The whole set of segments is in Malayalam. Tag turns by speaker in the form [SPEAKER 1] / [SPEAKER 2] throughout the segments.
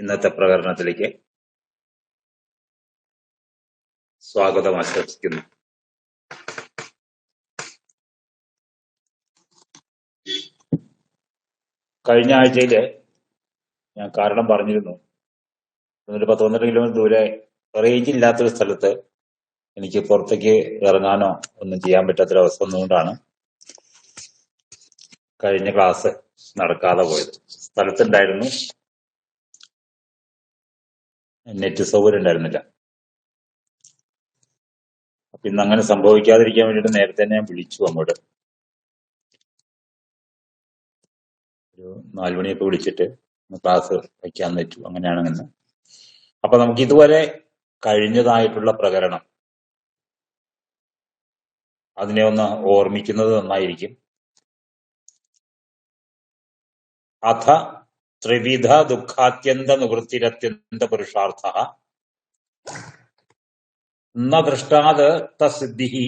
[SPEAKER 1] ഇന്നത്തെ പ്രകടനത്തിലേക്ക് സ്വാഗതം ആശംസിക്കുന്നു. കഴിഞ്ഞ ആഴ്ചയില് ഞാൻ കാരണം പറഞ്ഞിരുന്നു, 10-12 കിലോമീറ്റർ ദൂരെ റേഞ്ച് ഇല്ലാത്തൊരു സ്ഥലത്ത് എനിക്ക് പുറത്തേക്ക് ഇറങ്ങാനോ ഒന്നും ചെയ്യാൻ പറ്റാത്തൊരവസ്ഥ വന്നുകൊണ്ടാണ് കഴിഞ്ഞ ക്ലാസ് നടക്കാതെ പോയത്. സ്ഥലത്തുണ്ടായിരുന്നു, നെറ്റ് സൗകര്യം ഉണ്ടായിരുന്നില്ല. അപ്പൊ ഇന്ന് അങ്ങനെ സംഭവിക്കാതിരിക്കാൻ വേണ്ടിയിട്ട് നേരത്തെ തന്നെ ഞാൻ വിളിച്ചു അങ്ങോട്ട്. ഒരു 4 മണിയൊക്കെ വിളിച്ചിട്ട് ക്ലാസ് വയ്ക്കാൻ വെച്ചു. അങ്ങനെയാണെന്ന്. അപ്പൊ നമുക്ക് ഇതുവരെ കഴിഞ്ഞതായിട്ടുള്ള പ്രകരണം അതിനെ ഒന്ന് ഓർമ്മിക്കുന്നത് നന്നായിരിക്കും. അഥ ത്രിവിധ ദുഃഖാത്യന്ത നിവൃത്തിരത്യന്ത പുരുഷാർത്ഥ ന ദൃഷ്ടാത് തസിദ്ധി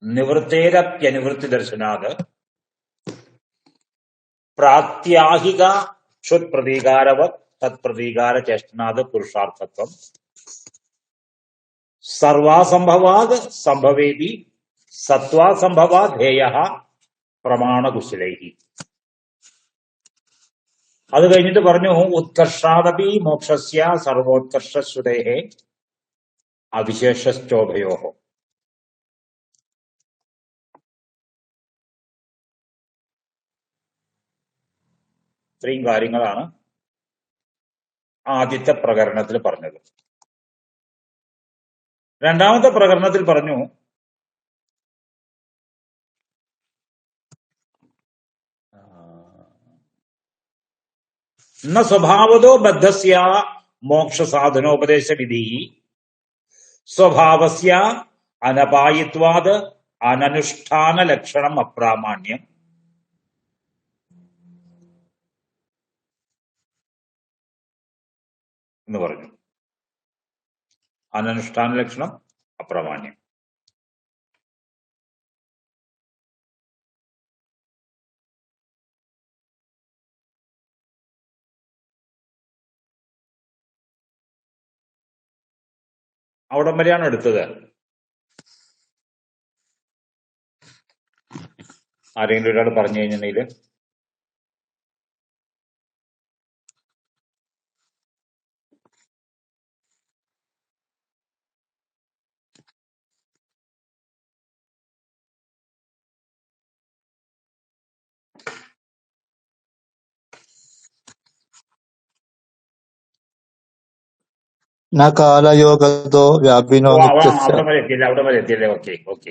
[SPEAKER 1] നിവൃത്തേരപ്യനിവൃത്തി ദർശനാത് പ്രാത്യാഹിക ക്ഷുത് പ്രതീകാരവത് തത്പ്രതീകാര ചേഷ്ടനാത് പുരുഷാർത്ഥത്വം സർവാസംഭവാത് സംഭവേതി സത്വാസംഭവാത് ഹേയ പ്രമാണകുശലൈഹി. അത് കഴിഞ്ഞിട്ട് പറഞ്ഞു, ഉത്കർഷാദപി മോക്ഷസ്യ സർവോത്കർഷശ്രുതേഹേ അവിശേഷശ്ചോഭയോഹോ. ഇത്രയും കാര്യങ്ങളാണ് ആദ്യത്തെ പ്രകരണത്തിൽ പറഞ്ഞത്. രണ്ടാമത്തെ പ്രകരണത്തിൽ പറഞ്ഞു, ന സ്വഭാവതോ ബദ്ധസ്യ മോക്ഷ സാധനോപദേശ വിധി സ്വഭാവസ്യ അനപായിത്വാത് അനനുഷ്ഠാന ലക്ഷണം അപ്രാമാണ്യം എന്ന് പറഞ്ഞു. അനനുഷ്ഠാന ലക്ഷണം അപ്രാമാണ്യം. അവിടം വരെയാണ് എടുത്തത്. ആരെങ്കിലും ഒരാൾ പറഞ്ഞു കഴിഞ്ഞിട്ടുണ്ടെങ്കിൽ
[SPEAKER 2] ന കാലയോഗതോ വ്യാപിനോ നിത്യസ്യ.
[SPEAKER 1] അവിടെ വരെ എത്തിയല്ലേ? ഓക്കെ.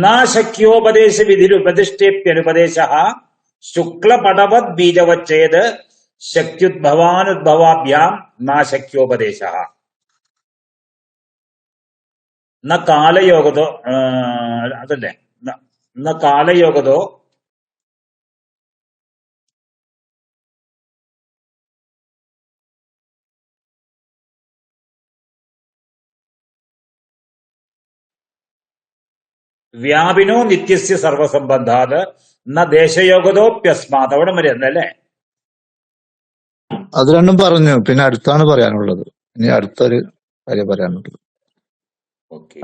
[SPEAKER 1] നാശക്യോപദേശ വിധിരുപദിഷ്ടേപ്യനുപദേശ ശുക്ലപടവത് ബീജവച്ഛേദ് ശക്ത്യുദ്ഭവാനുദ്ഭവാഭ്യാം നാശക്യോപദേശ ന കാലയോഗതോ അതല്ലേ ന കാലയോഗതോ വ്യാപിനോ നിത്യസ്യ സർവസംബന്ധാത് ന ദേശയോഗതോപ്യസ്മാത്. അവിടെ വരെ അല്ലേ?
[SPEAKER 2] അത് രണ്ടും പറഞ്ഞു. പിന്നെ അടുത്താണ് പറയാനുള്ളത്. ഇനി അടുത്തൊരു കാര്യം പറയാനുള്ളത്.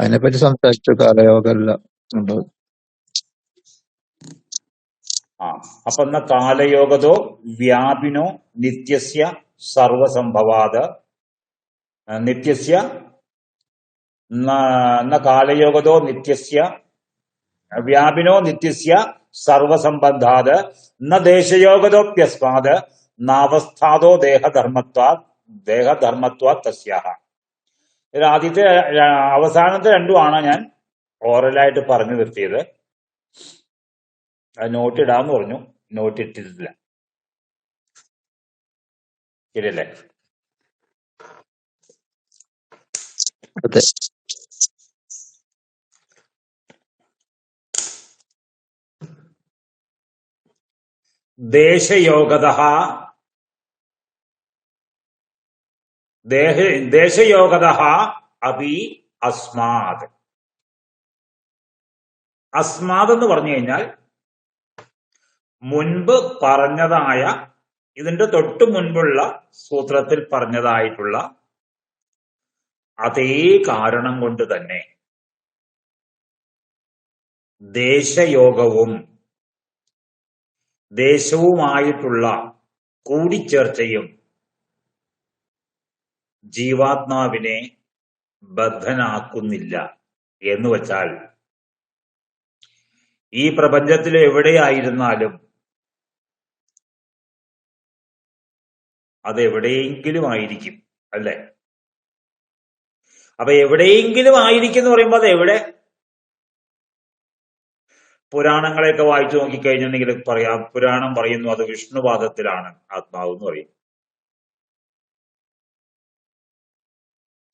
[SPEAKER 2] അതിനെപ്പറ്റി സംസാരിച്ചു. കാലയോഗമല്ല ഉണ്ടത്.
[SPEAKER 1] അപ്പൊ ന കാലയോഗതോ വ്യാപിനോ നിത്യസ്യ സർവസംഭവാത് നിത്യസ്യ ന കാലയോഗതോ നിത്യസ്യ വ്യാപിനോ നിത്യസ്യ സർവസംബന്ധാത് ന ദേശയോഗതോപ്യസ്മാത് നാവസ്ഥാതോ ദേഹധർമ്മത്വാ തസ്യാഹ. ഇത് ആദ്യത്തെ അവസാനത്തെ രണ്ടുമാണ് ഞാൻ ഓറലായിട്ട് പറഞ്ഞു നിർത്തിയത്. അത് നോട്ടിടാന്ന് പറഞ്ഞു, നോട്ടിട്ടിട്ടില്ല. ശരിയല്ലേ?
[SPEAKER 2] അതെ.
[SPEAKER 1] ദേശയോഗതഃ അപി അസ്മാത്. അസ്മാദ് എന്ന് പറഞ്ഞു കഴിഞ്ഞാൽ മുൻപ് പറഞ്ഞതായ, ഇതിന്റെ തൊട്ടു മുൻപുള്ള സൂത്രത്തിൽ പറഞ്ഞതായിട്ടുള്ള അതേ കാരണം കൊണ്ട് തന്നെ ദേശയോഗവും ദേശവുമായിട്ടുള്ള കൂടിച്ചേർച്ചയും ജീവാത്മാവിനെ ബദ്ധനാക്കുന്നില്ല. എന്ന് വച്ചാൽ ഈ പ്രപഞ്ചത്തിൽ എവിടെയായിരുന്നാലും അത് എവിടെയെങ്കിലും ആയിരിക്കും, അല്ലെ? അപ്പൊ എവിടെയെങ്കിലും ആയിരിക്കും എന്ന് പറയുമ്പോൾ അത് എവിടെ? പുരാണങ്ങളെയൊക്കെ വായിച്ചു നോക്കിക്കഴിഞ്ഞിട്ടുണ്ടെങ്കിൽ പറയാം, പുരാണം പറയുന്നു അത് വിഷ്ണുപാദത്തിലാണ് ആത്മാവ് എന്ന് പറയും.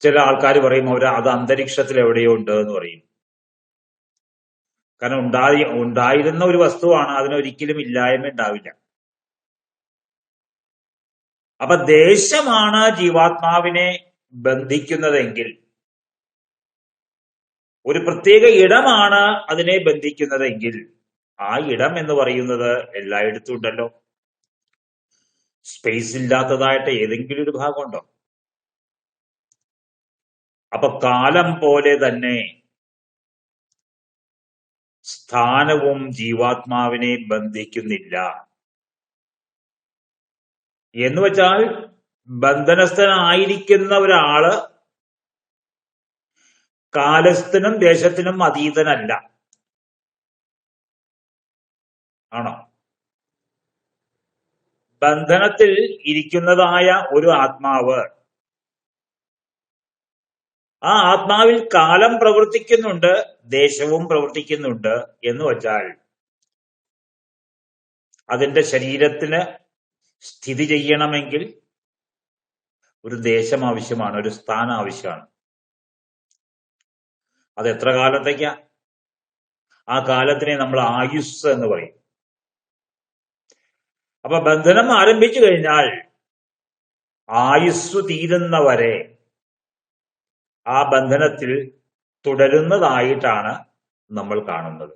[SPEAKER 1] ചില ആൾക്കാർ പറയും അത് അന്തരീക്ഷത്തിൽ എവിടെയോ ഉണ്ട് എന്ന് പറയും. കാരണം ഉണ്ടായിരുന്ന ഒരു വസ്തുവാണ്, അതിനൊരിക്കലും ഇല്ലായ്മ ഉണ്ടാവില്ല. അപ്പൊ ദേശമാണ് ജീവാത്മാവിനെ ബന്ധിക്കുന്നതെങ്കിൽ, ഒരു പ്രത്യേക ഇടമാണ് അതിനെ ബന്ധിക്കുന്നതെങ്കിൽ, ആ ഇടം എന്ന് പറയുന്നത് എല്ലായിടത്തും ഉണ്ടല്ലോ. സ്പേസ് ഇല്ലാത്തതായിട്ട് ഏതെങ്കിലും ഒരു ഭാഗമുണ്ടോ? അപ്പൊ കാലം പോലെ തന്നെ സ്ഥാനവും ജീവാത്മാവിനെ ബന്ധിക്കുന്നില്ല. എന്ന് വെച്ചാൽ ബന്ധനസ്ഥനായിരിക്കുന്ന ഒരാള് കാലസ്ഥനും ദേശത്തിനും അതീതനല്ല, ആണോ? ബന്ധനത്തിൽ ഇരിക്കുന്നതായ ഒരു ആത്മാവ്, ആ ആത്മാവിൽ കാലം പ്രവർത്തിക്കുന്നുണ്ട്, ദേശവും പ്രവർത്തിക്കുന്നുണ്ട്. എന്ന് വച്ചാൽ അതിന്റെ ശരീരത്തിന് സ്ഥിതി ചെയ്യണമെങ്കിൽ ഒരു ദേശം ആവശ്യമാണ്, ഒരു സ്ഥാനം ആവശ്യമാണ്. അത് എത്ര കാലത്തേക്കാ? ആ കാലത്തിനെ നമ്മൾ ആയുസ് എന്ന് പറയും. അപ്പൊ ബന്ധനം ആരംഭിച്ചു കഴിഞ്ഞാൽ ആയുസ് തീരുന്നവരെ ആ ബന്ധനത്തിൽ തുടരുന്നതായിട്ടാണ് നമ്മൾ കാണുന്നത്.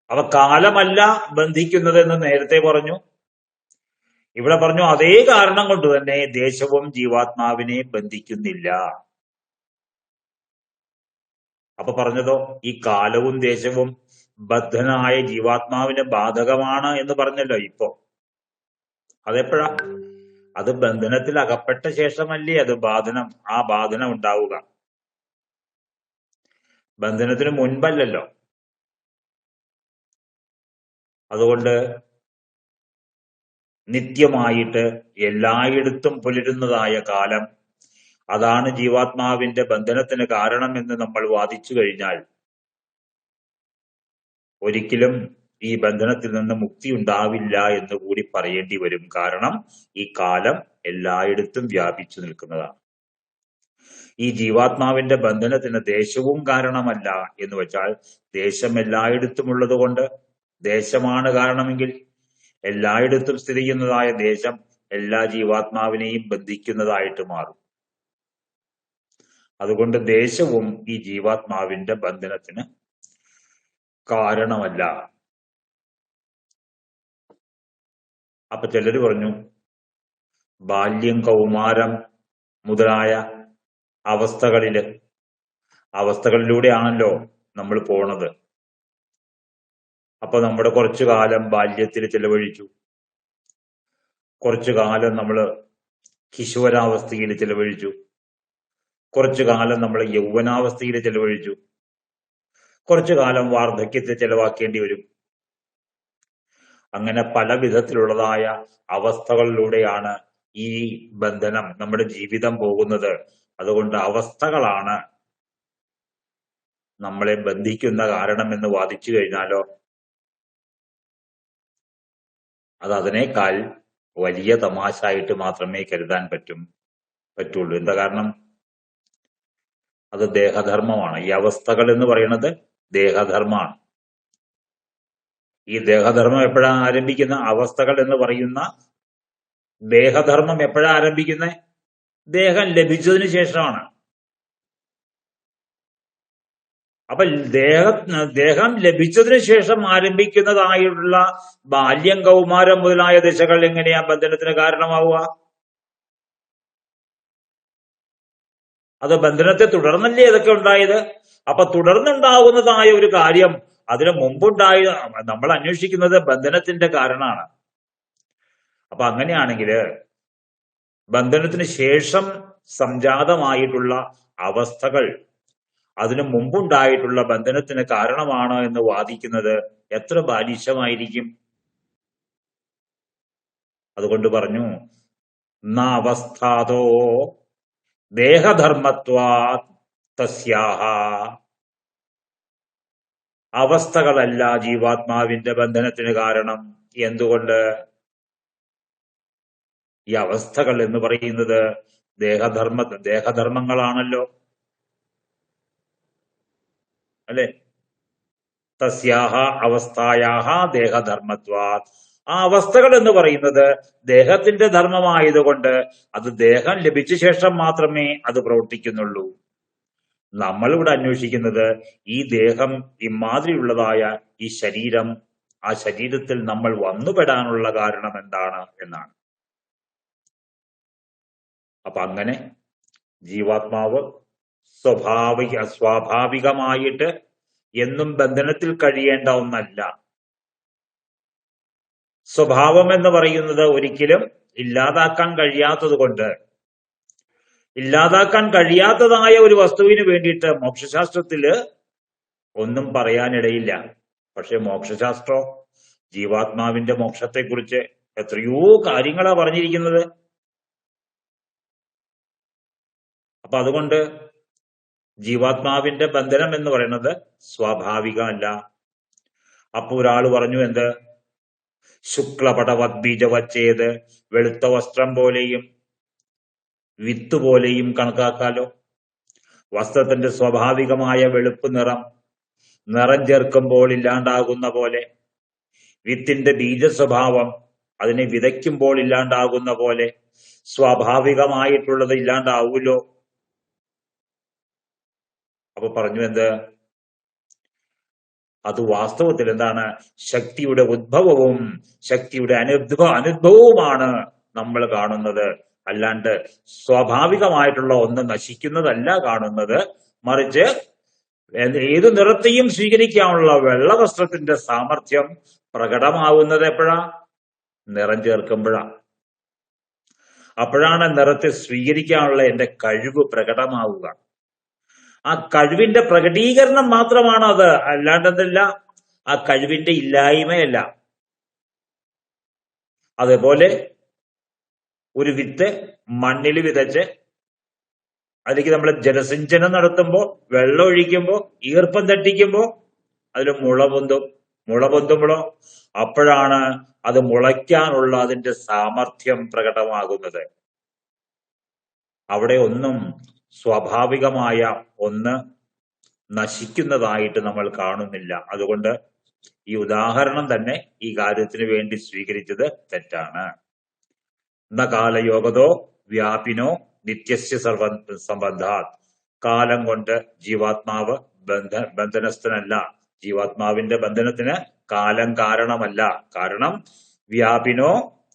[SPEAKER 1] അവ കാലമല്ല ബന്ധിക്കുന്നത് എന്ന് നേരത്തെ പറഞ്ഞു. ഇവിടെ പറഞ്ഞു അതേ കാരണം കൊണ്ട് തന്നെ ദേശവും ജീവാത്മാവിനെ ബന്ധിക്കുന്നില്ല. അപ്പൊ പറഞ്ഞതോ ഈ കാലവും ദേശവും ബദ്ധനായ ജീവാത്മാവിന് ബാധകമാണ് എന്ന് പറഞ്ഞല്ലോ. ഇപ്പോ അതെപ്പോഴാ? അത് ബന്ധനത്തിൽ അകപ്പെട്ട ശേഷമല്ലേ അത് ആ ബാധനം ഉണ്ടാവുക. ബന്ധനത്തിന് മുൻപല്ലല്ലോ. അതുകൊണ്ട് നിത്യമായിട്ട് എല്ലായിടത്തും പുലരുന്നതായ കാലം, അതാണ് ജീവാത്മാവിന്റെ ബന്ധനത്തിന് കാരണമെന്ന് നമ്മൾ വാദിച്ചു കഴിഞ്ഞാൽ ഒരിക്കലും ഈ ബന്ധനത്തിൽ നിന്ന് മുക്തി ഉണ്ടാവില്ല എന്ന് കൂടി പറയേണ്ടി വരും. കാരണം ഈ കാലം എല്ലായിടത്തും വ്യാപിച്ചു നിൽക്കുന്നതാണ്. ഈ ജീവാത്മാവിന്റെ ബന്ധനത്തിന് ദേശവും കാരണമല്ല എന്ന് വെച്ചാൽ ദേശം എല്ലായിടത്തും ഉള്ളത് കൊണ്ട് ദേശമാണ് കാരണമെങ്കിൽ എല്ലായിടത്തും സ്ഥിതി ചെയ്യുന്നതായ ദേശം എല്ലാ ജീവാത്മാവിനെയും ബന്ധിക്കുന്നതായിട്ട് മാറും. അതുകൊണ്ട് ദേശവും ഈ ജീവാത്മാവിന്റെ ബന്ധനത്തിന് കാരണമല്ല. അപ്പൊ ചിലര് പറഞ്ഞു ബാല്യം, കൗമാരം മുതലായ അവസ്ഥകളിലൂടെയാണല്ലോ നമ്മൾ പോണത്. അപ്പൊ നമ്മുടെ കുറച്ചു കാലം ബാല്യത്തിൽ ചെലവഴിച്ചു, കുറച്ചു കാലം നമ്മൾ കിശോരാവസ്ഥയിൽ ചെലവഴിച്ചു, കുറച്ചു കാലം നമ്മൾ യൗവനാവസ്ഥയിൽ ചെലവഴിച്ചു, കുറച്ചു കാലം വാർദ്ധക്യത്തിൽ ചെലവാക്കേണ്ടി വരും. അങ്ങനെ പല വിധത്തിലുള്ളതായ അവസ്ഥകളിലൂടെയാണ് ഈ ബന്ധനം, നമ്മുടെ ജീവിതം പോകുന്നത്. അതുകൊണ്ട് അവസ്ഥകളാണ് നമ്മളെ ബന്ധിക്കുന്ന കാരണമെന്ന് വാദിച്ചു കഴിഞ്ഞാലോ അത് അതിനേക്കാൾ വലിയ തമാശായിട്ട് മാത്രമേ കരുതാൻ പറ്റുള്ളൂ. എന്താ കാരണം? അത് ദേഹധർമ്മമാണ്. ഈ അവസ്ഥകൾ എന്ന് പറയുന്നത് ദേഹധർമ്മമാണ്. ഈ ദേഹധർമ്മം എപ്പോഴാണ് ആരംഭിക്കുന്ന? അവസ്ഥകൾ എന്ന് പറയുന്ന ദേഹധർമ്മം എപ്പോഴാണ് ആരംഭിക്കുന്നത്? ദേഹം ലഭിച്ചതിന് ശേഷമാണ്. അപ്പൊ ദേഹം ലഭിച്ചതിന് ശേഷം ആരംഭിക്കുന്നതായുള്ള ബാല്യം, കൗമാരം മുതലായ ദശകൾ എങ്ങനെയാ ബന്ധനത്തിന് കാരണമാവുക? അത് ബന്ധനത്തെ തുടർന്നല്ലേ ഇതൊക്കെ ഉണ്ടായത്? അപ്പൊ തുടർന്നുണ്ടാകുന്നതായ ഒരു കാര്യം അതിന് മുമ്പുണ്ടായ നമ്മൾ അന്വേഷിക്കുന്നത് ബന്ധനത്തിന്റെ കാരണമാണ്. അപ്പൊ അങ്ങനെയാണെങ്കിൽ ബന്ധനത്തിന് ശേഷം സംജാതമായിട്ടുള്ള അവസ്ഥകൾ അതിനു മുമ്പുണ്ടായിട്ടുള്ള ബന്ധനത്തിന് കാരണമാണ് എന്ന് വാദിക്കുന്നത് എത്ര ബാലിശമായിരിക്കും? അതുകൊണ്ട് പറഞ്ഞു ന അവസ്ഥാതോ ദേഹധർമ്മത്വാ തസ്യാഹ. അവസ്ഥകളല്ല ജീവാത്മാവിന്റെ ബന്ധനത്തിന് കാരണം. എന്തുകൊണ്ട്? ഈ അവസ്ഥകൾ എന്ന് പറയുന്നത് ദേഹധർമ്മങ്ങളാണല്ലോ, അല്ലെ? തസ്യാഹ അവസ്ഥായാഹ ദേഹധർമ്മത്വാത്. ആ അവസ്ഥകൾ എന്ന് പറയുന്നത് ദേഹത്തിന്റെ ധർമ്മമായതുകൊണ്ട് അത് ദേഹം ലഭിച്ച ശേഷം മാത്രമേ അത് പ്രവർത്തിക്കുന്നുള്ളൂ. നമ്മളിവിടെ അന്വേഷിക്കുന്നത് ഈ ദേഹം, ഇമാതിരിയുള്ളതായ ഈ ശരീരം, ആ ശരീരത്തിൽ നമ്മൾ വന്നുപെടാനുള്ള കാരണം എന്താണ് എന്നാണ്. അപ്പൊ അങ്ങനെ ജീവാത്മാവ് സ്വാഭാവികമായിട്ട് എന്നും ബന്ധനത്തിൽ കഴിയേണ്ട ഒന്നല്ല. സ്വഭാവം എന്ന് പറയുന്നത് ഒരിക്കലും ഇല്ലാതാക്കാൻ കഴിയാത്തത് കൊണ്ട്, ഇല്ലാതാക്കാൻ കഴിയാത്തതായ ഒരു വസ്തുവിന് വേണ്ടിയിട്ട് മോക്ഷശാസ്ത്രത്തില് ഒന്നും പറയാനിടയില്ല. പക്ഷെ മോക്ഷശാസ്ത്രം ജീവാത്മാവിന്റെ മോക്ഷത്തെക്കുറിച്ച് എത്രയോ കാര്യങ്ങളാ പറഞ്ഞിരിക്കുന്നത്. അപ്പൊ അതുകൊണ്ട് ജീവാത്മാവിന്റെ ബന്ധനം എന്ന് പറയുന്നത് സ്വാഭാവികമല്ല. അപ്പൊ ഒരാൾ പറഞ്ഞു, എന്ത്? ശുക്ലപടവത് ബീജവച്ചേത്, വെളുത്ത വസ്ത്രം പോലെയും വിത്ത് പോലെയും കണക്കാക്കാലോ. വസ്ത്രത്തിന്റെ സ്വാഭാവികമായ വെളുപ്പ് നിറം ചേർക്കുമ്പോൾ ഇല്ലാണ്ടാകുന്ന പോലെ, വിത്തിന്റെ ബീജ സ്വഭാവം അതിനെ വിതയ്ക്കുമ്പോൾ ഇല്ലാണ്ടാകുന്ന പോലെ സ്വാഭാവികമായിട്ടുള്ളത് ഇല്ലാണ്ടാവൂലോ. അപ്പൊ പറഞ്ഞു, എന്ത്? അത് വാസ്തവത്തിൽ എന്താണ്? ശക്തിയുടെ ഉദ്ഭവവും ശക്തിയുടെ അനുദ്ഭവവുമാണ് നമ്മൾ കാണുന്നത്. അല്ലാണ്ട് സ്വാഭാവികമായിട്ടുള്ള ഒന്ന് നശിക്കുന്നതല്ല കാണുന്നത്. മറിച്ച് ഏതു നിറത്തെയും സ്വീകരിക്കാനുള്ള വെള്ള വസ്ത്രത്തിന്റെ സാമർഥ്യം പ്രകടമാവുന്നത് എപ്പോഴാ? നിറം ചേർക്കുമ്പോഴാ. അപ്പോഴാണ് നിറത്തെ സ്വീകരിക്കാനുള്ള എന്റെ കഴിവ് പ്രകടമാവുക. ആ കഴിവിന്റെ പ്രകടീകരണം മാത്രമാണ് അത്, അല്ലാണ്ടതല്ല ആ കഴിവിന്റെ ഇല്ലായ്മയല്ല. അതേപോലെ ഒരു വിത്ത് മണ്ണിൽ വിതച്ച് അതിലേക്ക് നമ്മൾ ജലസിഞ്ചനം നടത്തുമ്പോൾ, വെള്ളം ഒഴിക്കുമ്പോൾ, ഈർപ്പം തട്ടിക്കുമ്പോൾ അതിൽ മുള പൊന്തുമ്പോഴോ അപ്പോഴാണ് അത് മുളയ്ക്കാനുള്ള അതിന്റെ സാമർഥ്യം പ്രകടമാകുന്നത്. അവിടെ ഒന്നും സ്വാഭാവികമായ ഒന്ന് നശിക്കുന്നതായിട്ട് നമ്മൾ കാണുന്നില്ല. അതുകൊണ്ട് ഈ ഉദാഹരണം തന്നെ ഈ കാര്യത്തിന് വേണ്ടി സ്വീകരിച്ചത് തെറ്റാണ്. ന കാലയോഗതോ വ്യാപിനോ നിത്യസ്യ സംബന്ധാത്. കാലം കൊണ്ട് ജീവാത്മാവ് ബന്ധനസ്ഥനല്ല. ജീവാത്മാവിന്റെ ബന്ധനത്തിന് കാലം കാരണമല്ല. കാരണം വ്യാപിനോ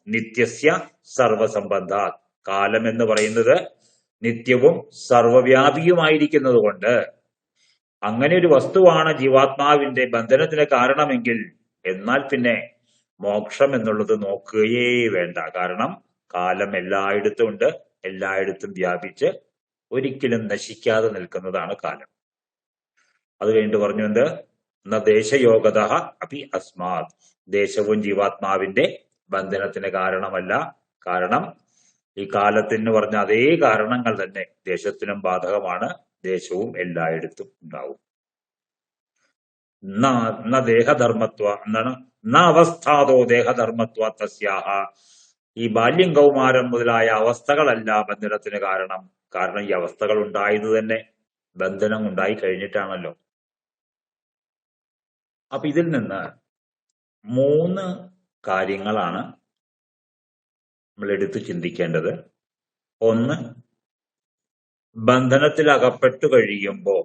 [SPEAKER 1] നിത്യസ്യ സർവസംബന്ധാത്. കാലം എന്ന് പറയുന്നത് നിത്യവും സർവവ്യാപിയുമായിരിക്കുന്നത് കൊണ്ട് അങ്ങനെ ഒരു വസ്തുവാണ് ജീവാത്മാവിന്റെ ബന്ധനത്തിന് കാരണമെങ്കിൽ എന്നാൽ പിന്നെ മോക്ഷം എന്നുള്ളത് നോക്കുകയേ വേണ്ട. കാരണം കാലം എല്ലായിടത്തും ഉണ്ട്, എല്ലായിടത്തും വ്യാപിച്ച് ഒരിക്കലും നശിക്കാതെ നിൽക്കുന്നതാണ് കാലം. അത് കഴിഞ്ഞിട്ട് പറഞ്ഞു, എന്ത്? ന ദേശയോഗത അപി അസ്മാത്. ദേശവും ജീവാത്മാവിന്റെ ബന്ധനത്തിന് കാരണമല്ല. കാരണം ഈ കാലത്തിന് പറഞ്ഞ അതേ കാരണങ്ങൾ തന്നെ ദേശത്തിനും ബാധകമാണ്. ദേശവും എല്ലായിടത്തും ഉണ്ടാവും. ന ദേഹധർമ്മത്വ എന്താണ്? ന അവസ്ഥാതോ ദേഹധർമ്മത്വ തസ്യാഹ. ഈ ബാല്യം, കൗമാരം മുതലായ അവസ്ഥകളല്ല ബന്ധനത്തിന് കാരണം. കാരണം ഈ അവസ്ഥകൾ ഉണ്ടായത് തന്നെ ബന്ധനം ഉണ്ടായി കഴിഞ്ഞിട്ടാണല്ലോ. അപ്പൊ ഇതിൽ നിന്ന് 3 കാര്യങ്ങളാണ് നമ്മൾ എടുത്തു ചിന്തിക്കേണ്ടത്. ഒന്ന്, ബന്ധനത്തിൽ അകപ്പെട്ടു കഴിയുമ്പോൾ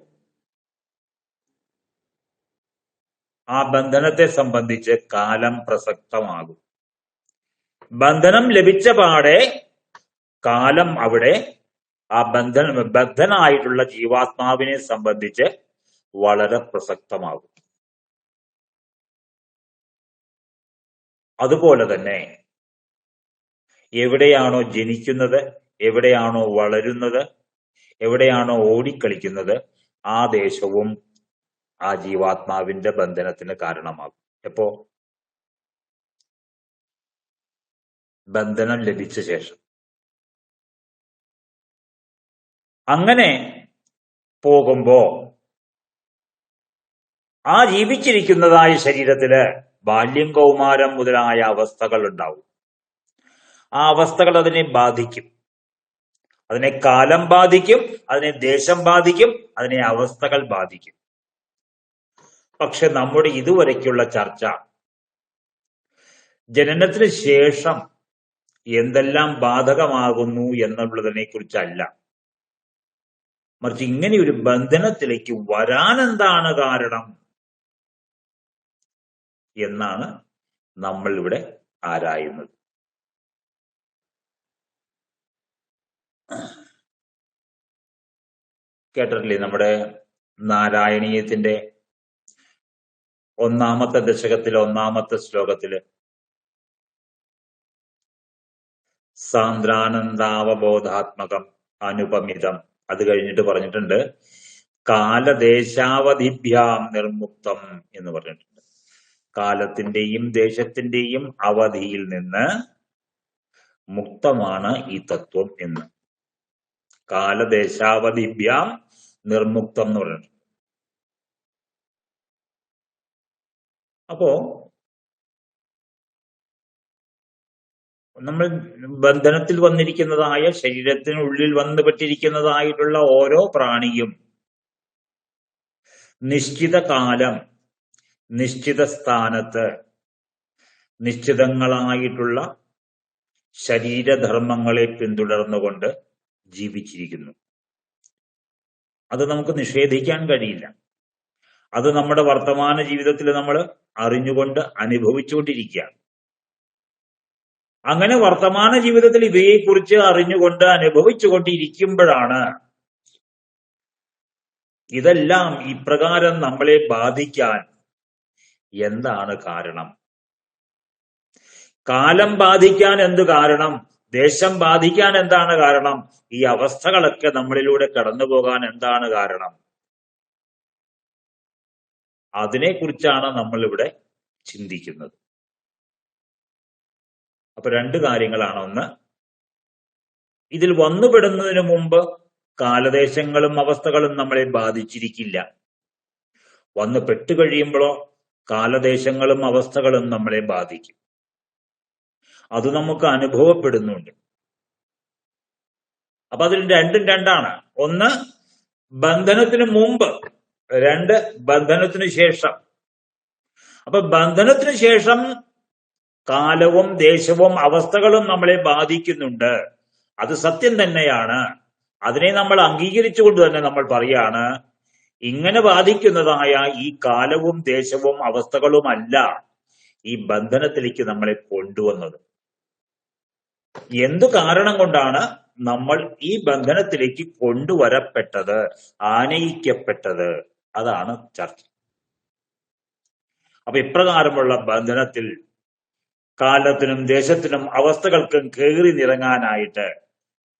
[SPEAKER 1] ആ ബന്ധനത്തെ സംബന്ധിച്ച് കാലം പ്രസക്തമാകും. ബന്ധനം ലഭിച്ച പാടെ കാലം അവിടെ ആ ബദ്ധനായിട്ടുള്ള ജീവാത്മാവിനെ സംബന്ധിച്ച് വളരെ പ്രസക്തമാകും. അതുപോലെ തന്നെ എവിടെയാണോ ജനിക്കുന്നത്, എവിടെയാണോ വളരുന്നത്, എവിടെയാണോ ഓടിക്കളിക്കുന്നത്, ആ ദേശവും ആ ജീവാത്മാവിന്റെ ബന്ധനത്തിന് കാരണമാകും. എപ്പോ? ബന്ധനം ലഭിച്ച ശേഷം. അങ്ങനെ പോകുമ്പോ ആ ജീവിച്ചിരിക്കുന്നതായ ശരീരത്തില് ബാല്യം, കൗമാരം മുതലായ അവസ്ഥകൾ ഉണ്ടാവും. ആ അവസ്ഥകൾ അതിനെ ബാധിക്കും. അതിനെ കാലം ബാധിക്കും, അതിനെ ദേശം ബാധിക്കും, അതിനെ അവസ്ഥകൾ ബാധിക്കും. പക്ഷെ നമ്മുടെ ഇതുവരയ്ക്കുള്ള ചർച്ച ജനനത്തിന് ശേഷം എന്തെല്ലാം ബാധകമാകുന്നു എന്നുള്ളതിനെ കുറിച്ചല്ല, മറിച്ച് ഇങ്ങനെ ഒരു ബന്ധനത്തിലേക്ക് വരാൻ എന്താണ് കാരണം എന്നാണ് നമ്മൾ ഇവിടെ ആരായുന്നത്. കേട്ടിട്ടില്ലേ നമ്മുടെ നാരായണീയത്തിന്റെ 1-ാമത്തെ ദശകത്തിലെ 1-ാമത്തെ ശ്ലോകത്തില് സാന്ദ്രാനന്ദാവബോധാത്മകം അനുപമിതം, അത് കഴിഞ്ഞിട്ട് പറഞ്ഞിട്ടുണ്ട് കാലദേശാവധിഭ്യാം നിർമുക്തം എന്ന് പറഞ്ഞിട്ടുണ്ട്. കാലത്തിന്റെയും ദേശത്തിന്റെയും അവധിയിൽ നിന്ന് മുക്തമാണ് ഈ തത്വം എന്ന്. കാലദേശാവധിഭ്യാം നിർമുക്തം എന്ന് പറഞ്ഞിട്ടുണ്ട്. അപ്പോ നമ്മൾ ബന്ധനത്തിൽ വന്നിരിക്കുന്നതായ, ശരീരത്തിനുള്ളിൽ വന്നുപെട്ടിരിക്കുന്നതായിട്ടുള്ള ഓരോ പ്രാണിയും നിശ്ചിത കാലം, നിശ്ചിത സ്ഥാനത്ത്, നിശ്ചിതങ്ങളായിട്ടുള്ള ശരീരധർമ്മങ്ങളെ പിന്തുടർന്നുകൊണ്ട് ജീവിച്ചിരിക്കുന്നു. അത് നമുക്ക് നിഷേധിക്കാൻ കഴിയില്ല. അത് നമ്മുടെ വർത്തമാന ജീവിതത്തിൽ നമ്മൾ അറിഞ്ഞുകൊണ്ട് അനുഭവിച്ചുകൊണ്ടിരിക്കുകയാണ്. അങ്ങനെ വർത്തമാന ജീവിതത്തിൽ ഇവയെക്കുറിച്ച് അറിഞ്ഞുകൊണ്ട് അനുഭവിച്ചുകൊണ്ടിരിക്കുമ്പോഴാണ് ഇതെല്ലാം ഇപ്രകാരം നമ്മളെ ബാധിക്കാൻ എന്താണ് കാരണം? കാലം ബാധിക്കാൻ എന്ത് കാരണം? ദേശം ബാധിക്കാൻ എന്താണ് കാരണം? ഈ അവസ്ഥകളൊക്കെ നമ്മളിലൂടെ കടന്നു പോകാൻ എന്താണ് കാരണം? അതിനെക്കുറിച്ചാണ് നമ്മൾ ഇവിടെ ചിന്തിക്കുന്നത്. അപ്പൊ 2 കാര്യങ്ങളാണ്. ഒന്ന്, ഇതിൽ വന്നുപെടുന്നതിന് മുമ്പ് കാലദേശങ്ങളും അവസ്ഥകളും നമ്മളെ ബാധിച്ചിരിക്കില്ല. വന്ന് പെട്ടുകഴിയുമ്പോഴോ കാലദേശങ്ങളും അവസ്ഥകളും നമ്മളെ ബാധിക്കും. അത് നമുക്ക് അനുഭവപ്പെടുന്നുണ്ട്. അപ്പൊ അതിൽ രണ്ടും രണ്ടാണ്. ഒന്ന് ബന്ധനത്തിന് മുമ്പ്, 2 ബന്ധനത്തിന് ശേഷം. അപ്പൊ ബന്ധനത്തിന് ശേഷം കാലവും ദേശവും അവസ്ഥകളും നമ്മളെ ബാധിക്കുന്നുണ്ട്. അത് സത്യം തന്നെയാണ്. അതിനെ നമ്മൾ അംഗീകരിച്ചുകൊണ്ട് തന്നെ നമ്മൾ പറയാണ്, ഇങ്ങനെ ബാധിക്കുന്നതായ ഈ കാലവും ദേശവും അവസ്ഥകളുമല്ല ഈ ബന്ധനത്തിലേക്ക് നമ്മളെ കൊണ്ടുവന്നത്. എന്തു കാരണം കൊണ്ടാണ് നമ്മൾ ഈ ബന്ധനത്തിലേക്ക് കൊണ്ടുവരപ്പെട്ടത്, ആനയിക്കപ്പെട്ടത്? അതാണ് ചർച്ച. അപ്പൊ ഇപ്രകാരമുള്ള ബന്ധനത്തിൽ കാലത്തിനും ദേശത്തിനും അവസ്ഥകൾക്കും കയറി നിറങ്ങാനായിട്ട്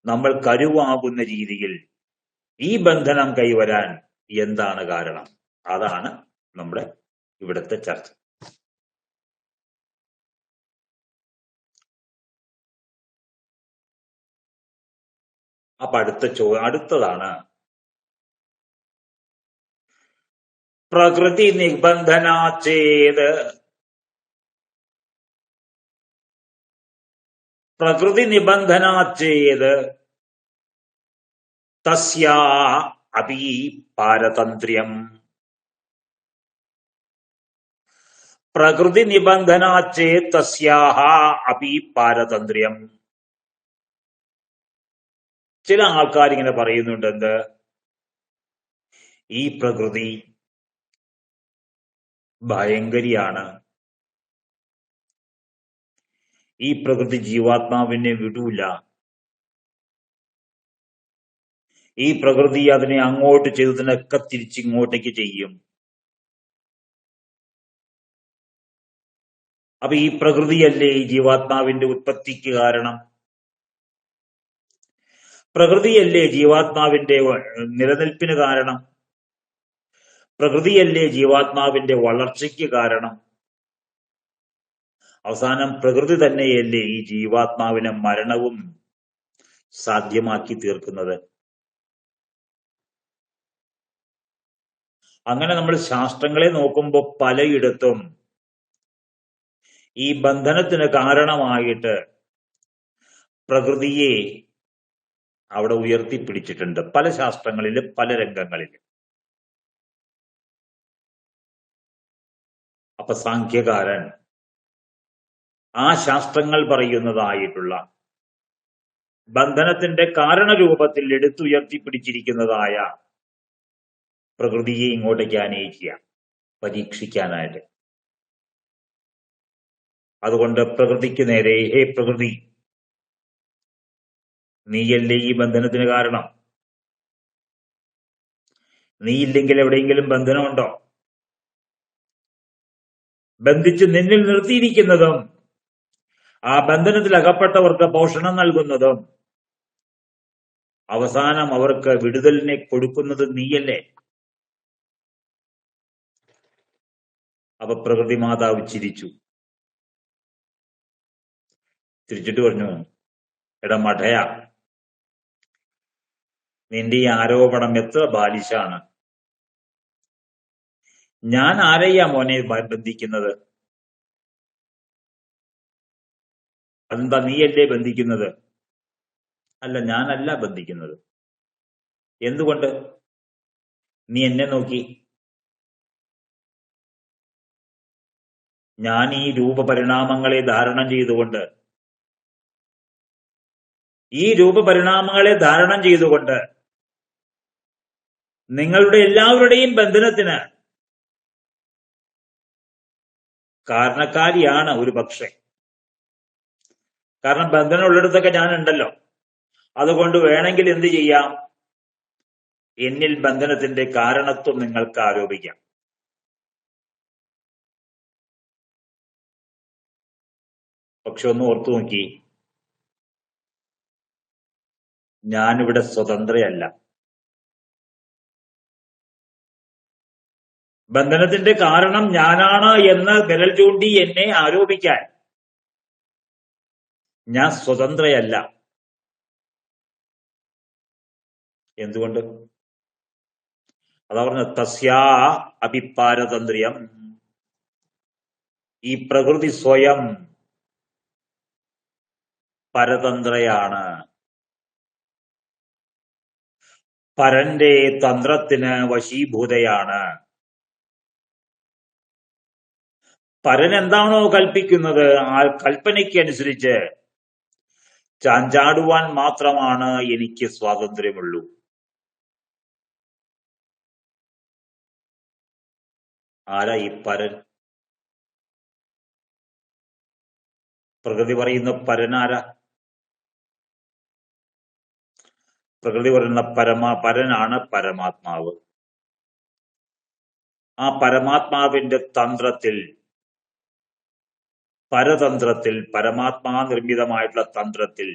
[SPEAKER 1] നമ്മൾ കരുവാകുന്ന രീതിയിൽ ഈ ബന്ധനം കൈവരാൻ എന്താണ് കാരണം? അതാണ് നമ്മുടെ ഇവിടുത്തെ ചർച്ച. അപ്പൊ അടുത്തതാണ് പ്രകൃതി നിബന്ധനാചേത്. പ്രകൃതി നിബന്ധനാചേത് തസ്യാ അപി പാരതന്ത്ര്യം. പ്രകൃതി നിബന്ധനാചേത് തസ്യാഹ അപി പാരതന്ത്ര്യം. ചില ആൾക്കാർ ഇങ്ങനെ പറയുന്നുണ്ട്, എന്ത്? ഈ പ്രകൃതി ഭയങ്കരിയാണ്. ഈ പ്രകൃതി ജീവാത്മാവിനെ വിടൂല. ഈ പ്രകൃതി അതിനെ അങ്ങോട്ട് ചെയ്തതിനൊക്കെ തിരിച്ചിങ്ങോട്ടേക്ക് ചെയ്യും. അപ്പൊ ഈ പ്രകൃതിയല്ലേ ഈ ജീവാത്മാവിന്റെ ഉത്പത്തിക്ക് കാരണം? പ്രകൃതിയല്ലേ ജീവാത്മാവിന്റെ നിലനിൽപ്പിന് കാരണം? പ്രകൃതിയല്ലേ ജീവാത്മാവിന്റെ വളർച്ചയ്ക്ക് കാരണം? അവസാനം പ്രകൃതി തന്നെയല്ലേ ഈ ജീവാത്മാവിനെ മരണവും സാധ്യമാക്കി തീർക്കുന്നത്? അങ്ങനെ നമ്മൾ ശാസ്ത്രങ്ങളെ നോക്കുമ്പോൾ പലയിടത്തും ഈ ബന്ധനത്തിന് കാരണമായിട്ട് പ്രകൃതിയെ അവിടെ ഉയർത്തിപ്പിടിച്ചിട്ടുണ്ട്, പല ശാസ്ത്രങ്ങളിലും പല രംഗങ്ങളിലും. അപ്പൊ സാഖ്യകാരൻ ആ ശാസ്ത്രങ്ങൾ പറയുന്നതായിട്ടുള്ള ബന്ധനത്തിന്റെ കാരണരൂപത്തിൽ എടുത്തുയർത്തിപ്പിടിച്ചിരിക്കുന്നതായ പ്രകൃതിയെ ഇങ്ങോട്ടേക്ക് ആനയിക്കുക, പരീക്ഷിക്കാനായിട്ട്. അതുകൊണ്ട് പ്രകൃതിക്ക് നേരെ, ഹേ പ്രകൃതി, നീയല്ലേ ഈ ബന്ധനത്തിന് കാരണം? നീയില്ലെങ്കിൽ എവിടെയെങ്കിലും ബന്ധനമുണ്ടോ? ബന്ധിച്ച് നിന്നിൽ നിർത്തിയിരിക്കുന്നതും ആ ബന്ധനത്തിൽ അകപ്പെട്ടവർക്ക് പോഷണം നൽകുന്നതും അവസാനം അവർക്ക് വിടുതലിനെ കൊടുക്കുന്നത് നീയല്ലേ? അപ്പൊ പ്രകൃതി മാതാവ് ചിരിച്ചു. തിരിച്ചിട്ട് പറഞ്ഞു, എടാ മഠയ, നിന്റെ ഈ ആരോപണം എത്ര ബാലിശാണ്. ഞാൻ ആരെയാ മോനെ ബന്ധിക്കുന്നത്? അതെന്താ, നീയല്ലേ ബന്ധിക്കുന്നത്? അല്ല, ഞാനല്ല ബന്ധിക്കുന്നത്. എന്തുകൊണ്ട്? നീ എന്നെ നോക്കി. ഞാൻ ഈ രൂപപരിണാമങ്ങളെ ധാരണം ചെയ്തുകൊണ്ട് നിങ്ങളുടെ എല്ലാവരുടെയും ബന്ധനത്തിന് കാരണക്കാരിയാണ് ഒരു പക്ഷേ. കാരണം ബന്ധനം ഉള്ളിടത്തൊക്കെ ഞാനുണ്ടല്ലോ. അതുകൊണ്ട് വേണമെങ്കിൽ എന്ത് ചെയ്യാം? എന്നിൽ ബന്ധനത്തിന്റെ കാരണത്വം നിങ്ങൾക്ക് ആരോപിക്കാം. പക്ഷെ ഒന്ന് ഓർത്തു നോക്കി, ഞാനിവിടെ സ്വതന്ത്രയല്ല. ബന്ധനത്തിന്റെ കാരണം ഞാനാണ് എന്ന് വിരൽ ചൂണ്ടി എന്നെ ആരോപിക്കാൻ ഞാൻ സ്വതന്ത്രയല്ല. എന്തുകൊണ്ട്? അതാ പറഞ്ഞ തസ്യാ അഭിപാരതന്ത്ര്യം. ഈ പ്രകൃതി സ്വയം പരതന്ത്രയാണ്. പരന്റെ തന്ത്രത്തിന് വശീഭൂതയാണ്. പരൻ എന്താണോ കൽപ്പിക്കുന്നത് ആ കൽപ്പനയ്ക്ക് അനുസരിച്ച് ചാഞ്ചാടുവാൻ മാത്രമാണ് എനിക്ക് സ്വാതന്ത്ര്യമുള്ളൂ. ആരാ ഈ പരൻ? പ്രകൃതി പറയുന്ന പരനാരാ? പ്രകൃതി പറയുന്ന പരനാണ് പരമാത്മാവ്. ആ പരമാത്മാവിന്റെ തന്ത്രത്തിൽ, പരതന്ത്രത്തിൽ, പരമാത്മാ നിർമ്മിതമായിട്ടുള്ള തന്ത്രത്തിൽ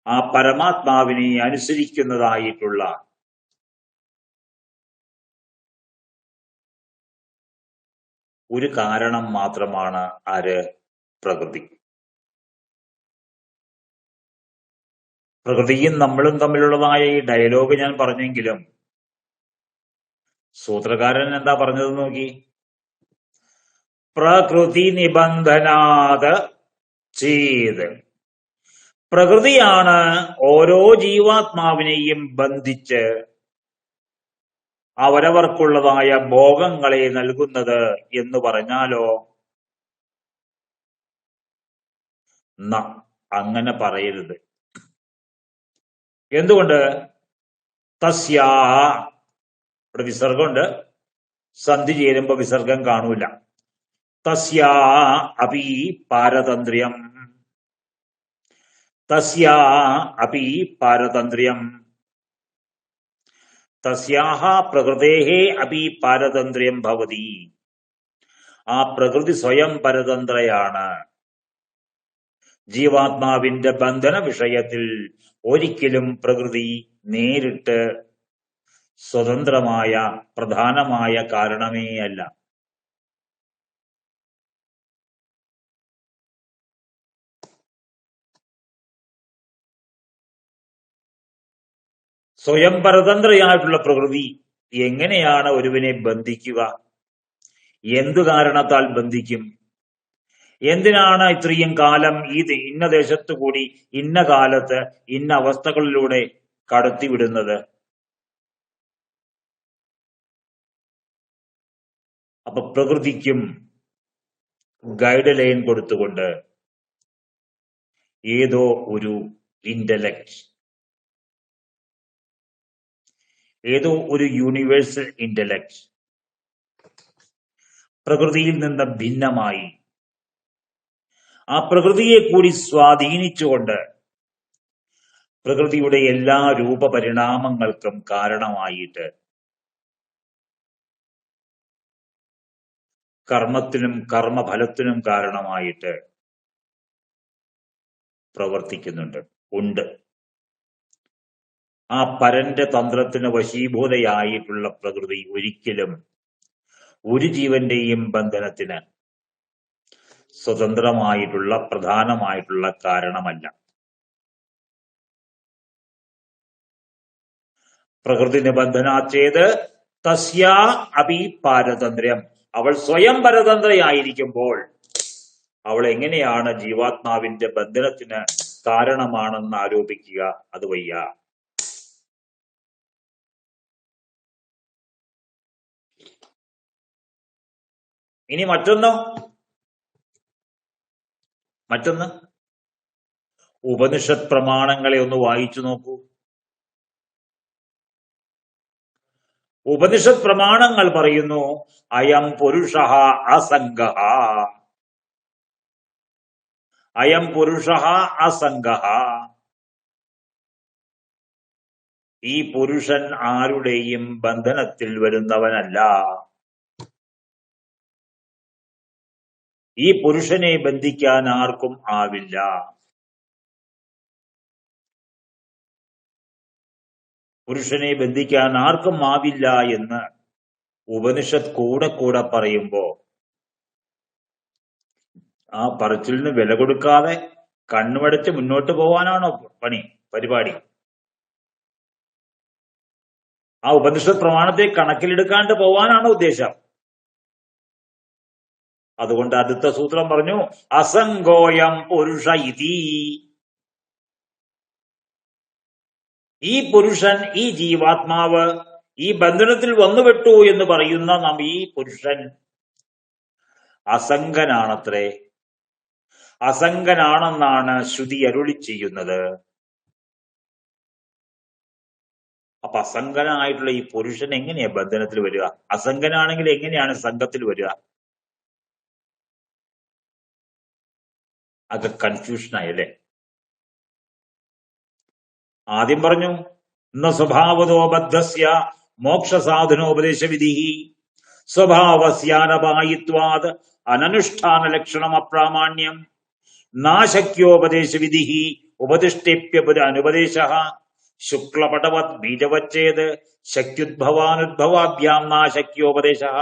[SPEAKER 1] ആ പരമാത്മാവിനെ അനുസരിക്കുന്നതായിട്ടുള്ള ഒരു കാരണം മാത്രമാണ് ആര്? പ്രകൃതി. പ്രകൃതിയും നമ്മളും തമ്മിലുള്ളതായ ഈ ഡയലോഗ് ഞാൻ പറഞ്ഞെങ്കിലും സൂത്രകാരൻ എന്താ പറഞ്ഞത് നോക്കി. പ്രകൃതി നിബന്ധനാത് ചെയ്ത്. പ്രകൃതിയാണ് ഓരോ ജീവാത്മാവിനെയും ബന്ധിച്ച് അവരവർക്കുള്ളതായ ഭോഗങ്ങളെ നൽകുന്നത് എന്ന് പറഞ്ഞാലോ? അങ്ങനെ പറയരുത്. എന്തുകൊണ്ട്? തസ്യാ, ഇവിടെ വിസർഗമുണ്ട്. സന്ധി ചേരുമ്പോ വിസർഗം കാണൂല. തസ്യാ അപി പാരതന്ത്ര്യം, തസ്യാ അപി പാരതന്ത്ര്യം, തസ്യാഹ പ്രകൃതേഹേ അപി പാരതന്ത്ര്യം ഭവതി. ആ പ്രകൃതി സ്വയം പരതന്ത്രയാണ്. ജീവാത്മാവിന്റെ ബന്ധന വിഷയത്തിൽ ഒരിക്കലും പ്രകൃതി നേരിട്ട് സ്വതന്ത്രമായ പ്രധാനമായ കാരണമേ അല്ല. സ്വയം പരതന്ത്രയായിട്ടുള്ള പ്രകൃതി എങ്ങനെയാണ് ഒരുവനെ ബന്ധിക്കുക? എന്തു കാരണത്താൽ ബന്ധിക്കും? എന്തിനാണ് ഇത്രയും കാലം ഇന്ന ദേശത്തു കൂടി ഇന്ന കാലത്ത് ഇന്ന അവസ്ഥകളിലൂടെ കടത്തിവിടുന്നത്? അപ്പൊ പ്രകൃതിക്കും ഗൈഡ് ലൈൻ കൊടുത്തുകൊണ്ട് ഏതോ ഒരു ഇന്റലക്ട്, ഏതോ ഒരു യൂണിവേഴ്സൽ ഇന്റലക്ട് പ്രകൃതിയിൽ നിന്ന് ഭിന്നമായി ആ പ്രകൃതിയെ കൂടി സ്വാധീനിച്ചുകൊണ്ട് പ്രകൃതിയുടെ എല്ലാ രൂപപരിണാമങ്ങൾക്കും കാരണമായിട്ട് കർമ്മത്തിനും കർമ്മഫലത്തിനും കാരണമായിട്ട് പ്രവർത്തിക്കുന്നുണ്ട്, ഉണ്ട്. ആ പരന്റെ തന്ത്രത്തിന് വശീഭൂതയായിട്ടുള്ള പ്രകൃതി ഒരിക്കലും ഒരു ജീവന്റെയും ബന്ധനത്തിന് സ്വതന്ത്രമായിട്ടുള്ള പ്രധാനമായിട്ടുള്ള കാരണമല്ല. പ്രകൃതി നിബന്ധനാച്ചേത് തസ്യാ അപി പാരതന്ത്ര്യം. അവൾ സ്വയം പരതന്ത്രയായിരിക്കുമ്പോൾ അവൾ എങ്ങനെയാണ് ജീവാത്മാവിന്റെ ബന്ധനത്തിന് കാരണമാണെന്ന് ആരോപിക്കുക? അത് വയ്യ. ഇനി മറ്റൊന്ന് ഉപനിഷത് പ്രമാണങ്ങളെ ഒന്ന് വായിച്ചു നോക്കൂ. ഉപനിഷത് പ്രമാണങ്ങൾ പറയുന്നു അയം പുരുഷഃ അസംഗഃ, അയം പുരുഷഃ അസംഗഃ. ഈ പുരുഷൻ ആരുടെയും ബന്ധനത്തിൽ വരുന്നവനല്ല. ഈ പുരുഷനെ ബന്ധിക്കാൻ ആർക്കും ആവില്ല. പുരുഷനെ ബന്ധിക്കാൻ ആർക്കും ആവില്ല എന്ന് ഉപനിഷത്ത് കൂടെ പറയുമ്പോ ആ പറച്ചിലിന് വില കൊടുക്കാതെ കണ്ണുമടച്ച് മുന്നോട്ട് പോവാനാണോ പരിപാടി? ആ ഉപനിഷത്ത് പ്രമാണത്തെ കണക്കിലെടുക്കാണ്ട് പോവാനാണോ ഉദ്ദേശം? അതുകൊണ്ട് അടുത്ത സൂത്രം പറഞ്ഞു അസംഗോയം പുരുഷ ഇതി. ഈ പുരുഷൻ, ഈ ജീവാത്മാവ് ഈ ബന്ധനത്തിൽ വന്നുപെട്ടു എന്ന് പറയുന്ന ഈ പുരുഷൻ അസംഗനാണത്രേ. അസംഗനാണെന്നാണ് ശ്രുതി അരുളി ചെയ്യുന്നത്. അപ്പൊ അസംഗനായിട്ടുള്ള ഈ പുരുഷൻ എങ്ങനെയാ ബന്ധനത്തിൽ വരിക? അസംഗനാണെങ്കിൽ എങ്ങനെയാണ് സംഘത്തിൽ വരിക? അത് കൺഫ്യൂഷനായല്ലേ? ആദ്യം പറഞ്ഞു ന സ്വഭാവതോ ബദ്ധസ്യ മോക്ഷസാധനോപദേശവിധി സ്വഭാവസ്യാനപായിത്വാത് അനനുഷ്ഠാന ലക്ഷണം അപ്രാമാണ്യം നാശക്യോപദേശവിധി ഉപദിഷ്ടേപ്യപുര അനുപദേശഃ ശുക്ലപടവത് ബീജവച്ചേത് ശക്യുദ്ഭവാനുദ്ഭവാഭ്യാം നാശക്യോപദേശഃ.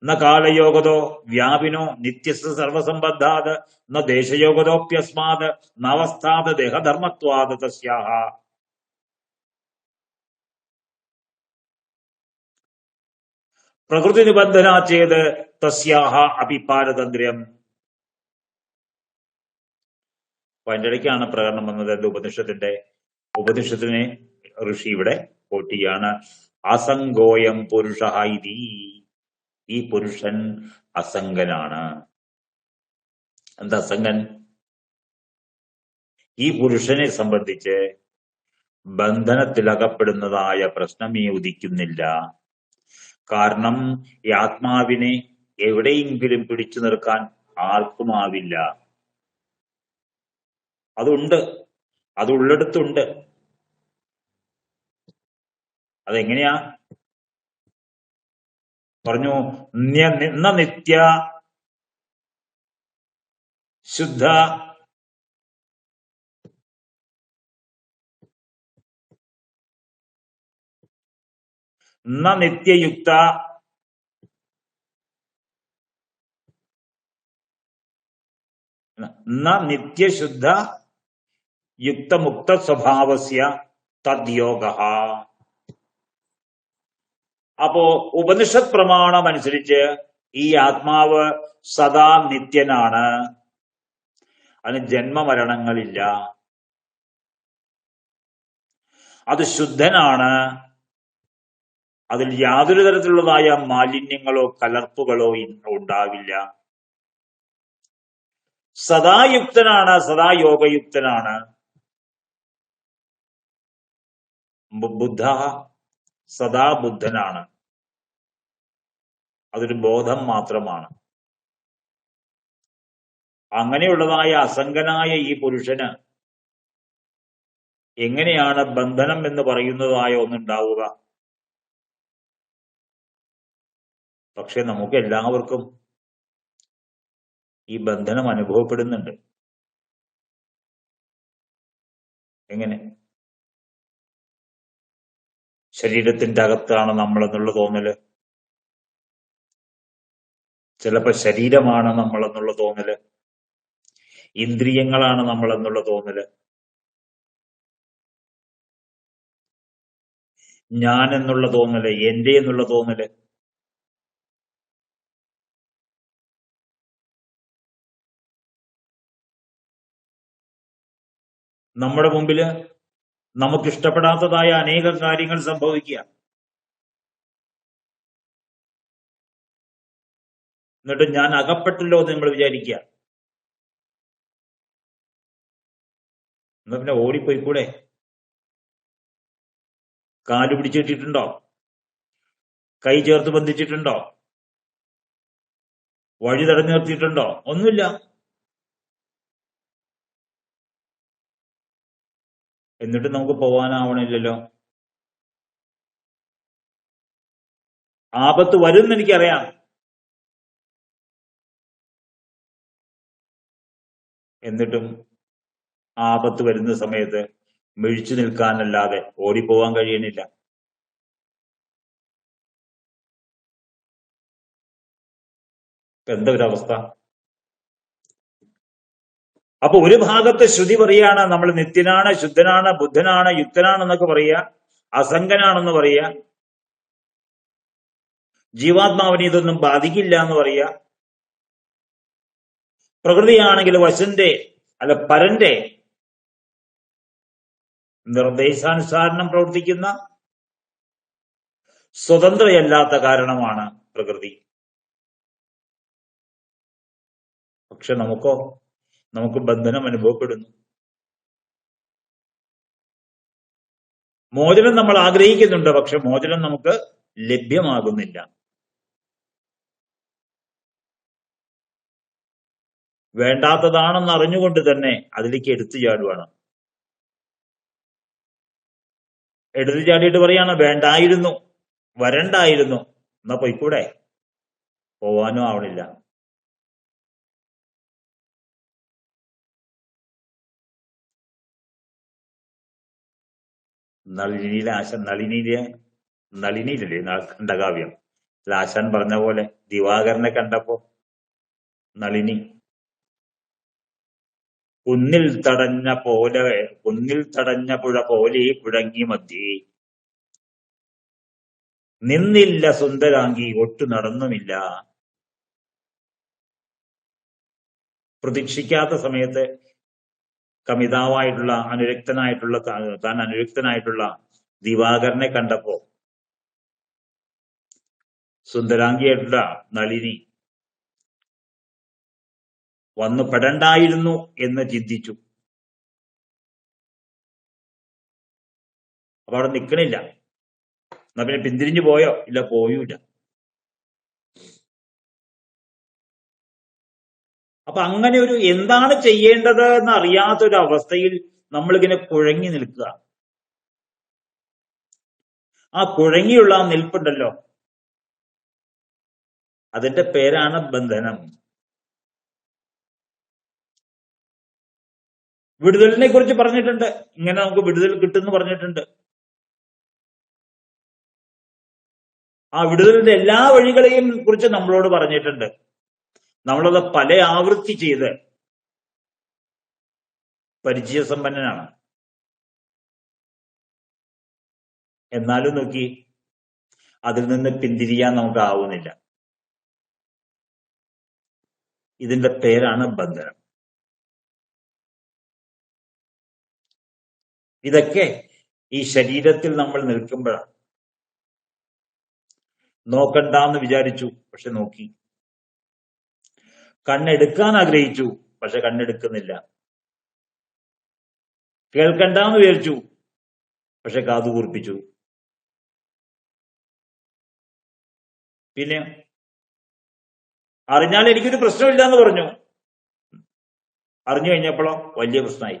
[SPEAKER 1] ന കാലയോഗതോ വ്യാപിനോ നിത്യസ്യ സർവസംബദ്ധാത് ന ദേശയോഗതോപ്യസ്മാത് നവസ്ഥാത് ദേഹധർമ്മത്വാത് തസ്യാഹ. പ്രകൃതി നിബന്ധനാചേത് തസ്യാഹ അപി പാരതന്ത്ര്യം. അപ്പൊ അതിന്റെ ഇടയ്ക്കാണ് പ്രകടനം വന്നത്. എന്റെ ഉപനിഷത്തിനെ ഋഷി ഇവിടെ കോട്ടിയാണ്. അസംഗോയം പുരുഷ ഇതി. ഈ പുരുഷൻ അസംഗനാണ്. എന്താ അസംഗൻ? ഈ പുരുഷനെ സംബന്ധിച്ച് ബന്ധനത്തിലകപ്പെടുന്നതായ പ്രശ്നമേ ഉദിക്കുന്നില്ല. കാരണം ഈ ആത്മാവിനെ എവിടെയെങ്കിലും പിടിച്ചു നിർത്താൻ ആർക്കുമാവില്ല. അതുണ്ട്, അതുള്ളിടത്തുണ്ട്. അതെങ്ങനെയാ പറഞ്ഞു? നിത്യ ശുദ്ധ നിത്യയുക്ത നിത്യശുദ്ധ യുക്തമുക്ത സ്വഭാവസ്യ തദ്യോഗ. അപ്പോ ഉപനിഷത്ത് പ്രമാണം അനുസരിച്ച് ഈ ആത്മാവ് സദാ നിത്യനാണ്, അതിന് ജന്മമരണങ്ങളില്ല. അത് ശുദ്ധനാണ്, അതിൽ യാതൊരു തരത്തിലുള്ളതായ മാലിന്യങ്ങളോ കലർപ്പുകളോ ഉണ്ടാവില്ല. സദായുക്തനാണ്, സദാ യോഗയുക്തനാണ്. ബുദ്ധ സദാ ബുദ്ധനാണ്, അതൊരു ബോധം മാത്രമാണ്. അങ്ങനെയുള്ളതായ അസംഗനായ ഈ പുരുഷന് എങ്ങനെയാണ് ബന്ധനം എന്ന് പറയുന്നതായ ഒന്നുണ്ടാവുക? പക്ഷെ നമുക്ക് എല്ലാവർക്കും ഈ ബന്ധനം അനുഭവപ്പെടുന്നുണ്ട്. എങ്ങനെ? ശരീരത്തിന്റെ അകത്താണ് നമ്മളെന്നുള്ള തോന്നല്, ചിലപ്പോ ശരീരമാണ് നമ്മളെന്നുള്ള തോന്നല്, ഇന്ദ്രിയങ്ങളാണ് നമ്മളെന്നുള്ള തോന്നല്, ഞാൻ എന്നുള്ള തോന്നല്, എന്റെ എന്നുള്ള തോന്നല്. നമ്മുടെ മുമ്പില് നമുക്ക് ഇഷ്ടപ്പെടാത്തതായ അനേകം കാര്യങ്ങൾ സംഭവിക്കുക. എന്നിട്ട് ഞാൻ അകപ്പെട്ടല്ലോ എന്ന് നമ്മൾ വിചാരിക്കുക. എന്നാ പിന്നെ ഓടിപ്പോയിക്കൂടെ? കാല് പിടിച്ചിട്ടിട്ടുണ്ടോ? കൈ ചേർത്ത് ബന്ധിച്ചിട്ടുണ്ടോ? വഴി തടഞ്ഞു നിർത്തിയിട്ടുണ്ടോ? ഒന്നുമില്ല. എന്നിട്ട് നമുക്ക് പോവാനാവണില്ലല്ലോ. ആപത്ത് വരുമെന്ന് എനിക്കറിയാം, എന്നിട്ടും ആപത്ത് വരുന്ന സമയത്ത് മിഴിച്ചു നിൽക്കാനല്ലാതെ ഓടിപ്പോവാൻ കഴിയണില്ല. എന്താ ഒരവസ്ഥ? അപ്പൊ ഒരു ഭാഗത്ത് ശ്രുതി പറയാണ് നമ്മൾ നിത്യനാണ്, ശുദ്ധനാണ്, ബുദ്ധനാണ്, യുക്തനാണെന്നൊക്കെ പറയുക, അസംഗനാണെന്ന് പറയുക, ജീവാത്മാവിനെ ഇതൊന്നും ബാധിക്കില്ല എന്ന് പറയുക. പ്രകൃതിയാണെങ്കിൽ വശന്റെ അല്ല പരന്റെ നിർദ്ദേശാനുസാരണം പ്രവർത്തിക്കുന്ന സ്വതന്ത്രയല്ലാത്ത കാരണമാണ് പ്രകൃതി. പക്ഷെ നമുക്ക് ബന്ധനം അനുഭവപ്പെടുന്നു. മോചനം നമ്മൾ ആഗ്രഹിക്കുന്നുണ്ട്, പക്ഷെ മോചനം നമുക്ക് ലഭ്യമാകുന്നില്ല. വേണ്ടാത്തതാണെന്ന് അറിഞ്ഞുകൊണ്ട് തന്നെ അതിലേക്ക് എടുത്തു ചാടുവാണ്. എടുത്തു ചാടിയിട്ട് പറയാണ് വേണ്ടായിരുന്നു, വരണ്ടായിരുന്നു, എന്നാ പോയിക്കൂടെ? പോവാനും ആവണില്ല. നളിനിയിലല്ലേ ഖണ്ഡകാവ്യം, ആശാൻ പറഞ്ഞ പോലെ ദിവാകരനെ കണ്ടപ്പോ നളിനി കുന്നിൽ തടഞ്ഞ പുഴ പോലെ പുഴങ്ങി മധ്യേ നിന്നില്ല സുന്ദരാംഗി ഒട്ടു നടന്നുമില്ല. പ്രതീക്ഷിക്കാത്ത സമയത്ത് കമിതാവായിട്ടുള്ള താൻ അനുരക്തനായിട്ടുള്ള ദിവാകരനെ കണ്ടപ്പോ സുന്ദരാംഗിയായിട്ടുള്ള നളിനി വന്നു പെടണ്ടായിരുന്നു എന്ന് ചിന്തിച്ചു. അപ്പൊ അവിടെ നിൽക്കണില്ല. എന്നാ പിന്നെ പിന്തിരിഞ്ഞു പോയോ? ഇല്ല, പോയൂല. അപ്പൊ അങ്ങനെ ഒരു എന്താണ് ചെയ്യേണ്ടത് എന്ന് അറിയാത്തൊരു അവസ്ഥയിൽ നമ്മളിങ്ങനെ കുഴങ്ങി നിൽക്കുക. ആ കുഴങ്ങിയുള്ള ആ നിൽപ്പുണ്ടല്ലോ, അതിന്റെ പേരാണ് ബന്ധനം. വിടുതലിനെ കുറിച്ച് പറഞ്ഞിട്ടുണ്ട്. ഇങ്ങനെ നമുക്ക് വിടുതൽ കിട്ടുമെന്ന് പറഞ്ഞിട്ടുണ്ട്. ആ വിടുതലിന്റെ എല്ലാ വഴികളെയും കുറിച്ച് നമ്മളോട് പറഞ്ഞിട്ടുണ്ട്. നമ്മളത് പല ആവൃത്തി ചെയ്ത് പരിചയസമ്പന്നനാണ്. എന്നാലും നോക്കി, അതിൽ നിന്ന് പിന്തിരിയാൻ നമുക്ക് ആവുന്നില്ല. ഇതിന്റെ പേരാണ് ബന്ധനം. ഇതൊക്കെ ഈ ശരീരത്തിൽ നമ്മൾ നിൽക്കുമ്പോഴാണ്. നോക്കണ്ടെന്ന് വിചാരിച്ചു, പക്ഷെ നോക്കി. കണ്ണെടുക്കാൻ ആഗ്രഹിച്ചു, പക്ഷെ കണ്ണെടുക്കുന്നില്ല. കേൾക്കണ്ടെന്ന് വിചാരിച്ചു, പക്ഷെ കാതു കൂർപ്പിച്ചു. പിന്നെ അറിഞ്ഞാൽ എനിക്കൊരു പ്രശ്നമില്ല എന്ന് പറഞ്ഞു. അറിഞ്ഞു കഴിഞ്ഞപ്പോഴോ വലിയ പ്രശ്നമായി.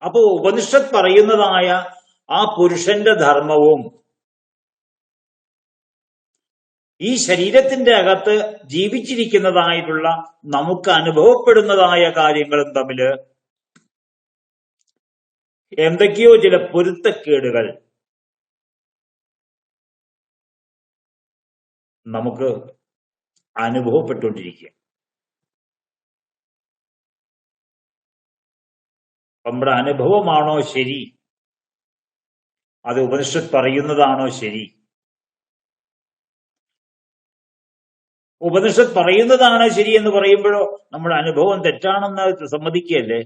[SPEAKER 1] അപ്പോ ഉപനിഷത്ത് പറയുന്നതായ ആ പുരുഷന്റെ ധർമ്മവും ഈ ശരീരത്തിന്റെ അകത്ത് ജീവിച്ചിരിക്കുന്നതായിട്ടുള്ള നമുക്ക് അനുഭവപ്പെടുന്നതായ കാര്യങ്ങളും തമ്മില് എന്തൊക്കെയോ ചില പൊരുത്തക്കേടുകൾ നമുക്ക് അനുഭവപ്പെട്ടുകൊണ്ടിരിക്കുക. നമ്മുടെ അനുഭവമാണോ ശരി, അത് ഉപനിഷത്ത് പറയുന്നതാണോ ശരി? ഉപനിഷത്ത് പറയുന്നതാണ് ശരി എന്ന് പറയുമ്പോഴോ നമ്മുടെ അനുഭവം തെറ്റാണെന്ന് സമ്മതിക്കുകയല്ലേ?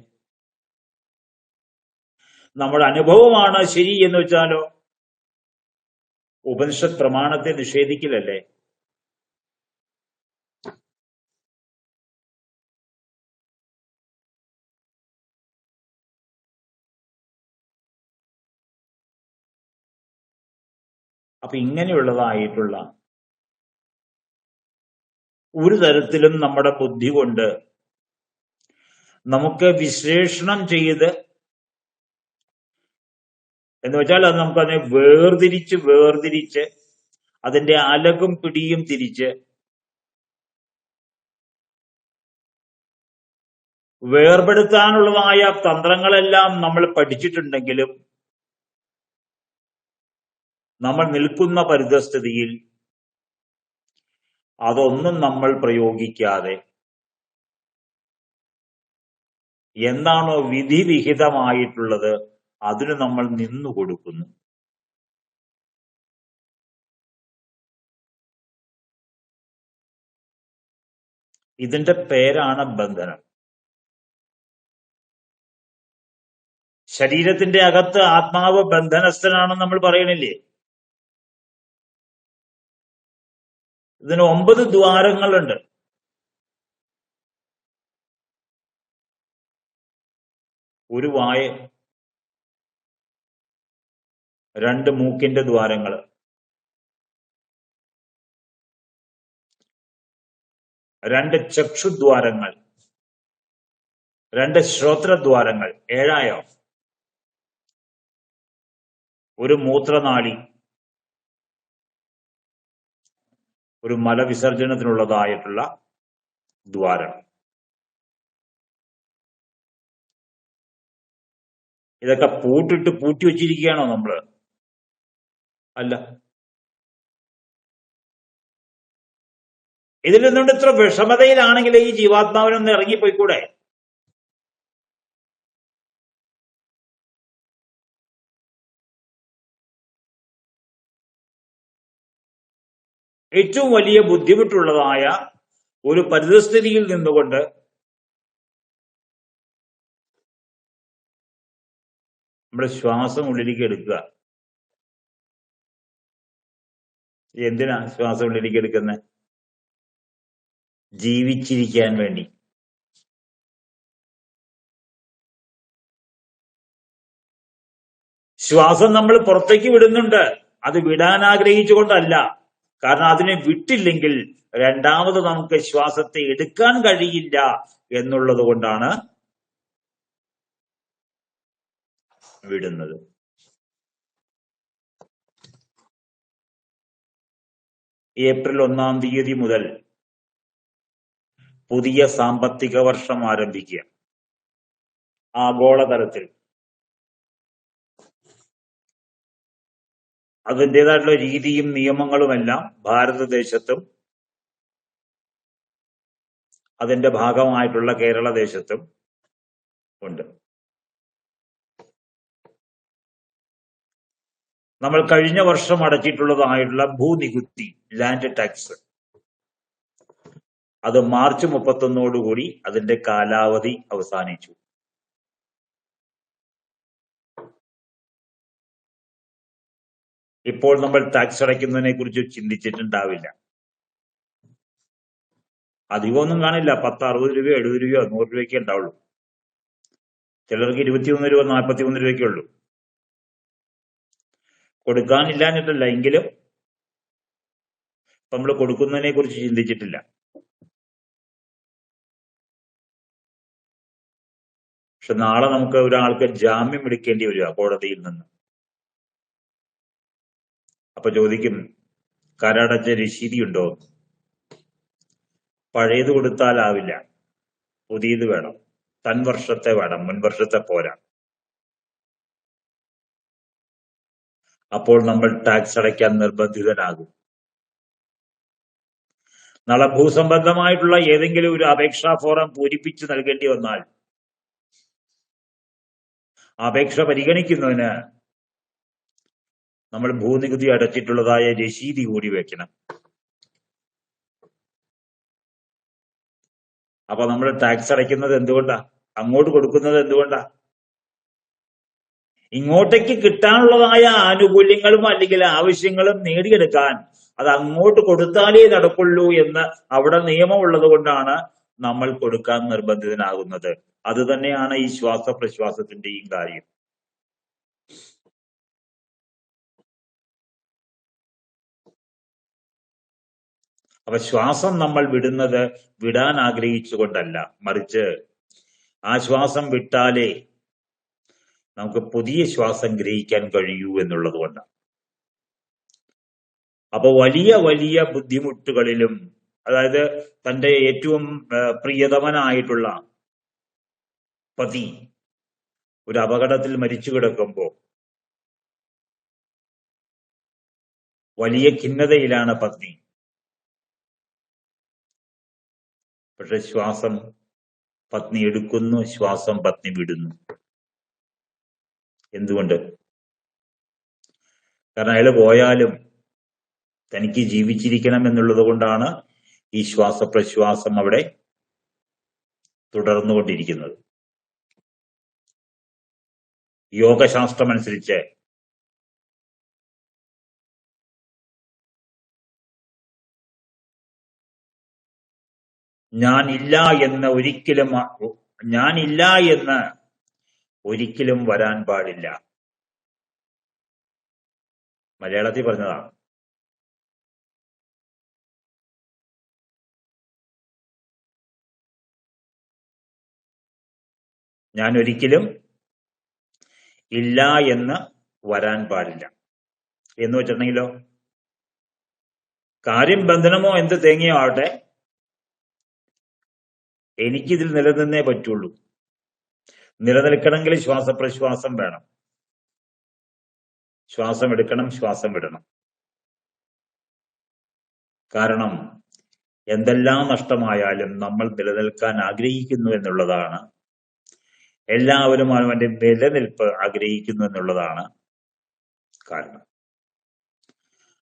[SPEAKER 1] നമ്മുടെ അനുഭവമാണ് ശരി എന്ന് വെച്ചാലോ ഉപനിഷത്ത് പ്രമാണത്തെ നിഷേധിക്കലല്ലേ? അപ്പൊ ഇങ്ങനെയുള്ളതായിട്ടുള്ള ഒരു തരത്തിലും നമ്മുടെ ബുദ്ധി കൊണ്ട് നമുക്ക് വിശ്ലേഷണം ചെയ്ത്, എന്ന് വെച്ചാൽ അത് നമുക്കതിനെ വേർതിരിച്ച് അതിന്റെ അലകും പിടിയും തിരിച്ച് വേർപെടുത്താനുള്ളതായ തന്ത്രങ്ങളെല്ലാം നമ്മൾ പഠിച്ചിട്ടുണ്ടെങ്കിലും നമ്മൾ നിൽക്കുന്ന പരിതസ്ഥിതിയിൽ അതൊന്നും നമ്മൾ പ്രയോഗിക്കാതെ എന്താണോ വിധിവിഹിതമായിട്ടുള്ളത് അതിന് നമ്മൾ നിന്നു കൊടുക്കുന്നു. ഇതിന്റെ പേരാണ് ബന്ധനം. ശരീരത്തിന്റെ അകത്ത് ആത്മാവ് ബന്ധനസ്ഥനാണെന്ന് നമ്മൾ പറയണില്ലേ? ഇതിന് 9 ദ്വാരങ്ങളുണ്ട്. ഒരു വായ, 2 മൂക്കിന്റെ ദ്വാരങ്ങൾ, 2 ചക്ഷുദ്വാരങ്ങൾ, 2 ശ്രോത്രദ്വാരങ്ങൾ, 7ആയോ? ഒരു മൂത്രനാളി, ഒരു മലവിസർജനത്തിനുള്ളതായിട്ടുള്ള ദ്വാരം. ഇതൊക്കെ പൂട്ടി വെച്ചിരിക്കുകയാണോ നമ്മള്? അല്ല. ഇതിൽ നിന്നുകൊണ്ട് ഇത്ര വിഷമതയിലാണെങ്കിൽ ഈ ജീവാത്മാവിനൊന്ന് ഇറങ്ങിപ്പോയിക്കൂടെ? ഏറ്റവും വലിയ ബുദ്ധിമുട്ടുള്ളതായ ഒരു പരിതസ്ഥിതിയിൽ നിന്നുകൊണ്ട് നമ്മുടെ ശ്വാസം ഉള്ളിലേക്ക് എടുക്കുക. എന്തിനാ ശ്വാസം ഉള്ളിലേക്ക് എടുക്കുന്നത്? ജീവിച്ചിരിക്കാൻ വേണ്ടി. ശ്വാസം നമ്മൾ പുറത്തേക്ക് വിടുന്നുണ്ട്, അത് വിടാൻ ആഗ്രഹിച്ചുകൊണ്ടല്ല. കാരണം അതിനെ വിട്ടില്ലെങ്കിൽ രണ്ടാമത് നമുക്ക് ശ്വാസത്തെ എടുക്കാൻ കഴിയില്ല എന്നുള്ളത് കൊണ്ടാണ് വിടുന്നത്. ഏപ്രിൽ 1-ാം തീയതി മുതൽ പുതിയ സാമ്പത്തിക വർഷം ആരംഭിക്കുക. ആഗോളതലത്തിൽ അതിൻ്റെതായിട്ടുള്ള രീതിയും നിയമങ്ങളുമെല്ലാം ഭാരതദേശത്തും അതിന്റെ ഭാഗമായിട്ടുള്ള കേരളദേശത്തും ഉണ്ട്. നമ്മൾ കഴിഞ്ഞ വർഷം അടച്ചിട്ടുള്ളതായിട്ടുള്ള ഭൂനികുതി, ലാൻഡ് ടാക്സ്, അത് മാർച്ച് 31 അതിന്റെ കാലാവധി അവസാനിച്ചു. ഇപ്പോൾ നമ്മൾ ടാക്സ് അടയ്ക്കുന്നതിനെ കുറിച്ച് ചിന്തിച്ചിട്ടുണ്ടാവില്ല. അധികമൊന്നും കാണില്ല, 10, 60 രൂപയോ 70 രൂപയോ 100 രൂപയ്ക്കേ ഉണ്ടാവുള്ളൂ. ചിലർക്ക് 21 രൂപ 41 രൂപയ്ക്കേ ഉള്ളൂ. കൊടുക്കാനില്ലാഞ്ഞിട്ടല്ല, എങ്കിലും നമ്മൾ കൊടുക്കുന്നതിനെ കുറിച്ച് ചിന്തിച്ചിട്ടില്ല. പക്ഷെ നാളെ നമുക്ക് ഒരാൾക്ക് ജാമ്യം എടുക്കേണ്ടി വരിക കോടതിയിൽ നിന്ന്. അപ്പൊ ചോദിക്കും, കരടച്ച രശീതി ഉണ്ടോ? പഴയത് കൊടുത്താലാവില്ല, പുതിയത് വേണം. വർഷത്തെ വേണം, മുൻ വർഷത്തെ പോരാ. അപ്പോൾ നമ്മൾ ടാക്സ് അടയ്ക്കാൻ നിർബന്ധിതനാകും. നാളെ ഭൂസംബന്ധമായിട്ടുള്ള ഏതെങ്കിലും ഒരു അപേക്ഷാ ഫോറം പൂരിപ്പിച്ച് നൽകേണ്ടി വന്നാൽ അപേക്ഷ പരിഗണിക്കുന്നതിന് നമ്മൾ ഭൂനികുതി അടച്ചിട്ടുള്ളതായ രശീതി കൂടി വെക്കണം. അപ്പൊ നമ്മൾ ടാക്സ് അടയ്ക്കുന്നത് എന്തുകൊണ്ടാ? അങ്ങോട്ട് കൊടുക്കുന്നത് എന്തുകൊണ്ടാ? ഇങ്ങോട്ടേക്ക് കിട്ടാനുള്ളതായ ആനുകൂല്യങ്ങളും അല്ലെങ്കിൽ ആവശ്യങ്ങളും നേടിയെടുക്കാൻ അത് അങ്ങോട്ട് കൊടുത്താലേ നടക്കുള്ളൂ എന്ന് അവിടെ നിയമമുള്ളത് കൊണ്ടാണ് നമ്മൾ കൊടുക്കാൻ നിർബന്ധിതനാകുന്നത്. അത് തന്നെയാണ് ഈ ശ്വാസപ്രശ്വാസത്തിന്റെയും കാര്യം. അപ്പൊ ശ്വാസം നമ്മൾ വിടുന്നത് വിടാൻ ആഗ്രഹിച്ചുകൊണ്ടല്ല, മറിച്ച് ആ ശ്വാസം വിട്ടാലേ നമുക്ക് പുതിയ ശ്വാസം ഗ്രഹിക്കാൻ കഴിയൂ എന്നുള്ളത് കൊണ്ടാണ്. അപ്പൊ വലിയ വലിയ ബുദ്ധിമുട്ടുകളിലും, അതായത് തന്റെ ഏറ്റവും പ്രിയതമനായിട്ടുള്ള പതി ഒരു അപകടത്തിൽ മരിച്ചു കിടക്കുമ്പോ വലിയ ഖിന്നതയിലാണ് പത്നി. പക്ഷെ ശ്വാസം പത്നി എടുക്കുന്നു, ശ്വാസം പത്നി വിടുന്നു. എന്തുകൊണ്ട്? കാരണം അയാൾ പോയാലും തനിക്ക് ജീവിച്ചിരിക്കണം എന്നുള്ളത് കൊണ്ടാണ് ഈ ശ്വാസപ്രശ്വാസം അവിടെ തുടർന്നുകൊണ്ടിരിക്കുന്നത്. യോഗശാസ്ത്രമനുസരിച്ച് ഞാനില്ല എന്ന് ഒരിക്കലും വരാൻ പാടില്ല. മലയാളത്തിൽ പറഞ്ഞതാണ്. ഞാൻ ഒരിക്കലും ഇല്ല എന്ന് വരാൻ പാടില്ല എന്ന് വെച്ചിട്ടുണ്ടെങ്കിലോ, കാര്യം ബന്ധനമോ എന്ത് തേങ്ങയോ ആവട്ടെ, എനിക്കിതിൽ നിലനിന്നേ പറ്റുള്ളൂ. നിലനിൽക്കണമെങ്കിൽ ശ്വാസപ്രശ്വാസം വേണം. ശ്വാസം എടുക്കണം, ശ്വാസം വിടണം. കാരണം എന്തെല്ലാം നഷ്ടമായാലും നമ്മൾ നിലനിൽക്കാൻ ആഗ്രഹിക്കുന്നു എന്നുള്ളതാണ്. എല്ലാവരും അവന്റെ നിലനിൽപ്പ് ആഗ്രഹിക്കുന്നു എന്നുള്ളതാണ് കാരണം.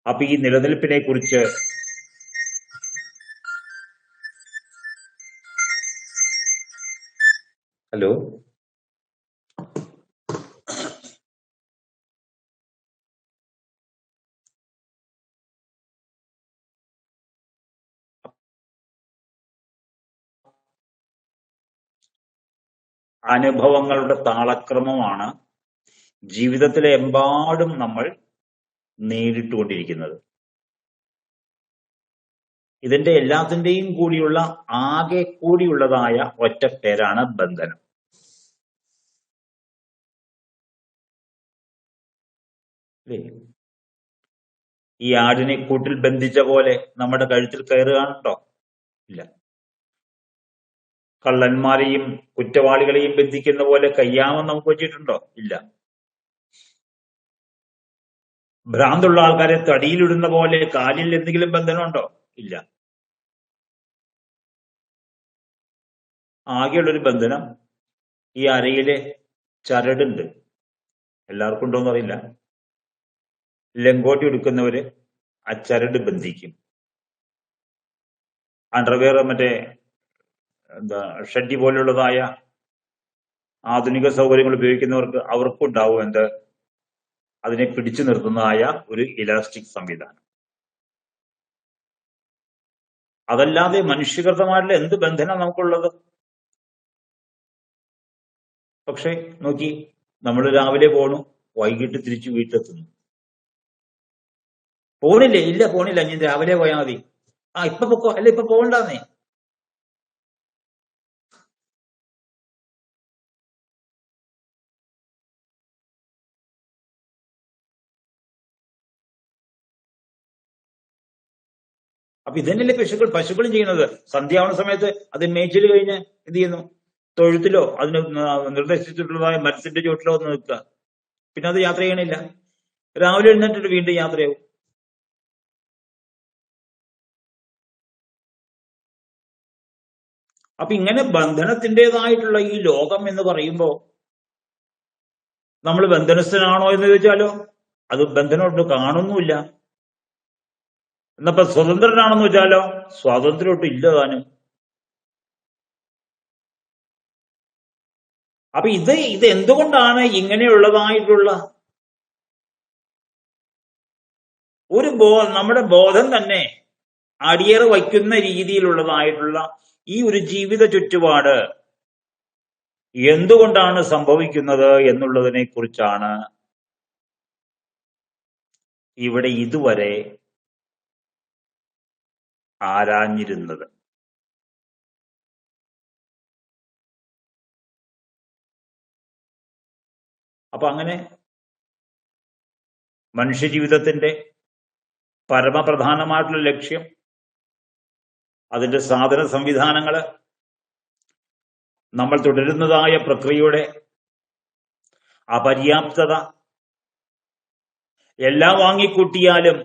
[SPEAKER 1] അപ്പൊ ഈ നിലനിൽപ്പിനെ കുറിച്ച് ഹലോ അനുഭവങ്ങളുടെ താളക്രമമാണ് ജീവിതത്തിലെ എമ്പാടും നമ്മൾ നേരിട്ടുകൊണ്ടിരിക്കുന്നത്. ഇതിന്റെ എല്ലാത്തിന്റെയും കൂടിയുള്ള ആകെ കൂടിയുള്ളതായ ഒറ്റ പേരാണ് ബന്ധനം. അല്ലേ? ഈ ആടിനെ കൂട്ടിൽ ബന്ധിച്ച പോലെ നമ്മുടെ കഴുത്തിൽ കയറുകയാണുണ്ടോ? ഇല്ല. കള്ളന്മാരെയും കുറ്റവാളികളെയും ബന്ധിക്കുന്ന പോലെ കയ്യാമം നമുക്ക് വെച്ചിട്ടുണ്ടോ? ഇല്ല. ഭ്രാന്തുള്ള ആൾക്കാരെ തടിയിലിടുന്ന പോലെ കാലിൽ എന്തെങ്കിലും ബന്ധനമുണ്ടോ? ഇല്ല. ആകെയുള്ളൊരു ബന്ധനം ഈ അരയിലെ ചരടുണ്ട്. എല്ലാവർക്കും ഉണ്ടോന്ന് അറിയില്ല. ലങ്കോട്ടി എടുക്കുന്നവര് ആ ചരട് ബന്ധിക്കും. അണ്ടർവെയർ മറ്റേ ഷഡ്ഡി പോലുള്ളതായ ആധുനിക സൗകര്യങ്ങൾ ഉപയോഗിക്കുന്നവർക്ക് അവർക്കുണ്ടാവും അതിനെ പിടിച്ചു നിർത്തുന്നതായ ഒരു ഇലാസ്റ്റിക് സംവിധാനം. അതല്ലാതെ മനുഷ്യകൃതമായിട്ടുള്ള എന്ത് ബന്ധനം നമുക്കുള്ളത്? പക്ഷെ നോക്കി, നമ്മൾ രാവിലെ പോണു, വൈകിട്ട് തിരിച്ചു വീട്ടിലെത്തുന്നു. പോണില്ലേ? ഇല്ല, പോണില്ല, ഞാൻ രാവിലെ പോയാൽ മതി. ഇപ്പൊ പൊക്കോ, അല്ല ഇപ്പൊ പോകണ്ടെന്നേ. അപ്പൊ ഇതന്നെയല്ലേ പശുക്കളും ചെയ്യുന്നത്. സന്ധ്യാവണ സമയത്ത് അത് മേച്ചിൽ കഴിഞ്ഞ് എന്ത് ചെയ്യുന്നു? തൊഴുത്തിലോ അതിന് നിർദ്ദേശിച്ചിട്ടുള്ളതായ മരത്തിന്റെ ചുവട്ടിലോ ഒന്ന് നിൽക്കുക. പിന്നെ അത് യാത്ര ചെയ്യണില്ല. രാവിലെ എഴുന്നേറ്റിട്ട് വീണ്ടും യാത്രയാവും. അപ്പൊ ഇങ്ങനെ ബന്ധനത്തിൻ്റെതായിട്ടുള്ള ഈ ലോകം എന്ന് പറയുമ്പോ നമ്മൾ ബന്ധനസ്ഥനാണോ എന്ന് ചോദിച്ചാലോ, അത് ബന്ധനമൊട്ട് കാണുന്നുമില്ല. എന്നപ്പോ സ്വതന്ത്രനാണെന്ന് വെച്ചാലോ, സ്വാതന്ത്ര്യമൊട്ടും ഇല്ല താനും. അപ്പൊ ഇത് എന്തുകൊണ്ടാണ് ഇങ്ങനെയുള്ളതായിട്ടുള്ള ഒരു നമ്മുടെ ബോധം തന്നെ അടിയറ വയ്ക്കുന്ന രീതിയിലുള്ളതായിട്ടുള്ള ഈ ഒരു ജീവിത ചുറ്റുപാട് എന്തുകൊണ്ടാണ് സംഭവിക്കുന്നത് എന്നുള്ളതിനെ കുറിച്ചാണ് ഇവിടെ ഇതുവരെ ആരാഞ്ഞിരുന്നത്. അപ്പൊ അങ്ങനെ മനുഷ്യജീവിതത്തിന്റെ പരമപ്രധാനമായിട്ടുള്ള ലക്ഷ്യം, അതിന്റെ സാധന സംവിധാനങ്ങള്, നമ്മൾ തുടരുന്നതായ പ്രക്രിയയുടെ അപര്യാപ്തത എല്ലാം വാങ്ങിക്കൂട്ടിയാലും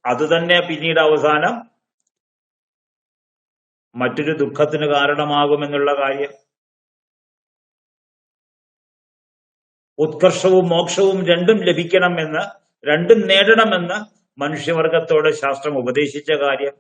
[SPEAKER 1] അത് തന്നെ പിന്നീട് അവസാനം മറ്റൊരു ദുഃഖത്തിന് കാരണമാകുമെന്നുള്ള കാര്യം. ഉത്കർഷവും മോക്ഷവും രണ്ടും ലഭിക്കണമെന്ന്, രണ്ടും നേടണമെന്ന് മനുഷ്യവർഗത്തോട് ശാസ്ത്രം ഉപദേശിച്ച കാര്യം.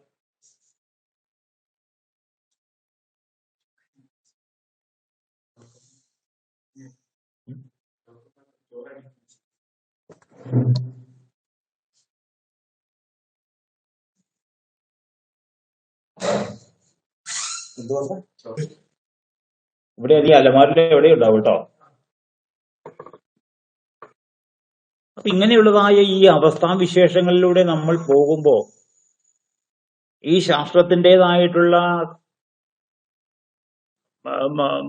[SPEAKER 1] ഇവിടെ അധികം അലമാരിലെ എവിടെ ഉണ്ടാവും കേട്ടോ. അപ്പൊ ഇങ്ങനെയുള്ളതായ ഈ അവസ്ഥാവിശേഷങ്ങളിലൂടെ നമ്മൾ പോകുമ്പോ ഈ ശാസ്ത്രത്തിൻ്റെതായിട്ടുള്ള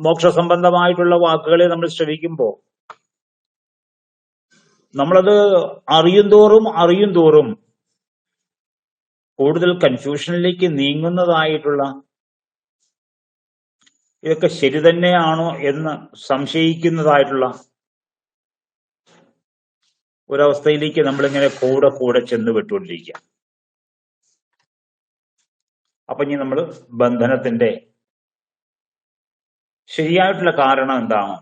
[SPEAKER 1] മോക്ഷ സംബന്ധമായിട്ടുള്ള വാക്കുകളെ നമ്മൾ ശ്രവിക്കുമ്പോൾ നമ്മളത് അറിയും തോറും കൂടുതൽ കൺഫ്യൂഷനിലേക്ക് നീങ്ങുന്നതായിട്ടുള്ള, ഇതൊക്കെ ശരി തന്നെയാണോ എന്ന് സംശയിക്കുന്നതായിട്ടുള്ള ഒരവസ്ഥയിലേക്ക് നമ്മളിങ്ങനെ കൂടെ ചെന്ന് വിട്ടുകൊണ്ടിരിക്കുക. അപ്പൊ ഇനി നമ്മൾ ബന്ധനത്തിന്റെ ശരിയായിട്ടുള്ള കാരണം എന്താണ്,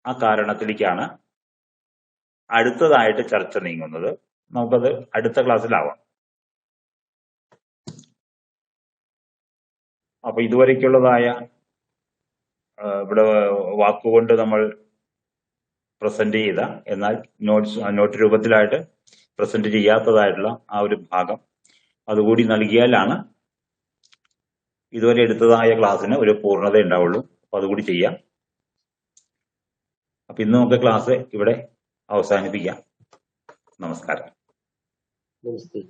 [SPEAKER 1] ആ കാരണത്തിലേക്കാണ് അടുത്തതായിട്ട് ചർച്ച നീങ്ങുന്നത്. നമുക്കത് അടുത്ത ക്ലാസ്സിലാവാം. അപ്പൊ ഇതുവരേക്കുള്ളതായ ഇവിടെ വാക്കുകൊണ്ട് നമ്മൾ പ്രസന്റ് ചെയ്ത, എന്നാൽ നോട്ട് രൂപത്തിലായിട്ട് പ്രസന്റ് ചെയ്യാത്തതായിട്ടുള്ള ആ ഒരു ഭാഗം അതുകൂടി നൽകിയാലാണ് ഇതുവരെ എടുത്തതായ ക്ലാസ്സിന് ഒരു പൂർണ്ണത ഉണ്ടാവുള്ളൂ. അപ്പൊ അതുകൂടി ചെയ്യാം. അപ്പൊ ഇന്ന് നമുക്ക് ക്ലാസ് ഇവിടെ അവസാനിപ്പിക്കാം. നമസ്കാരം.
[SPEAKER 3] നമസ്തേ.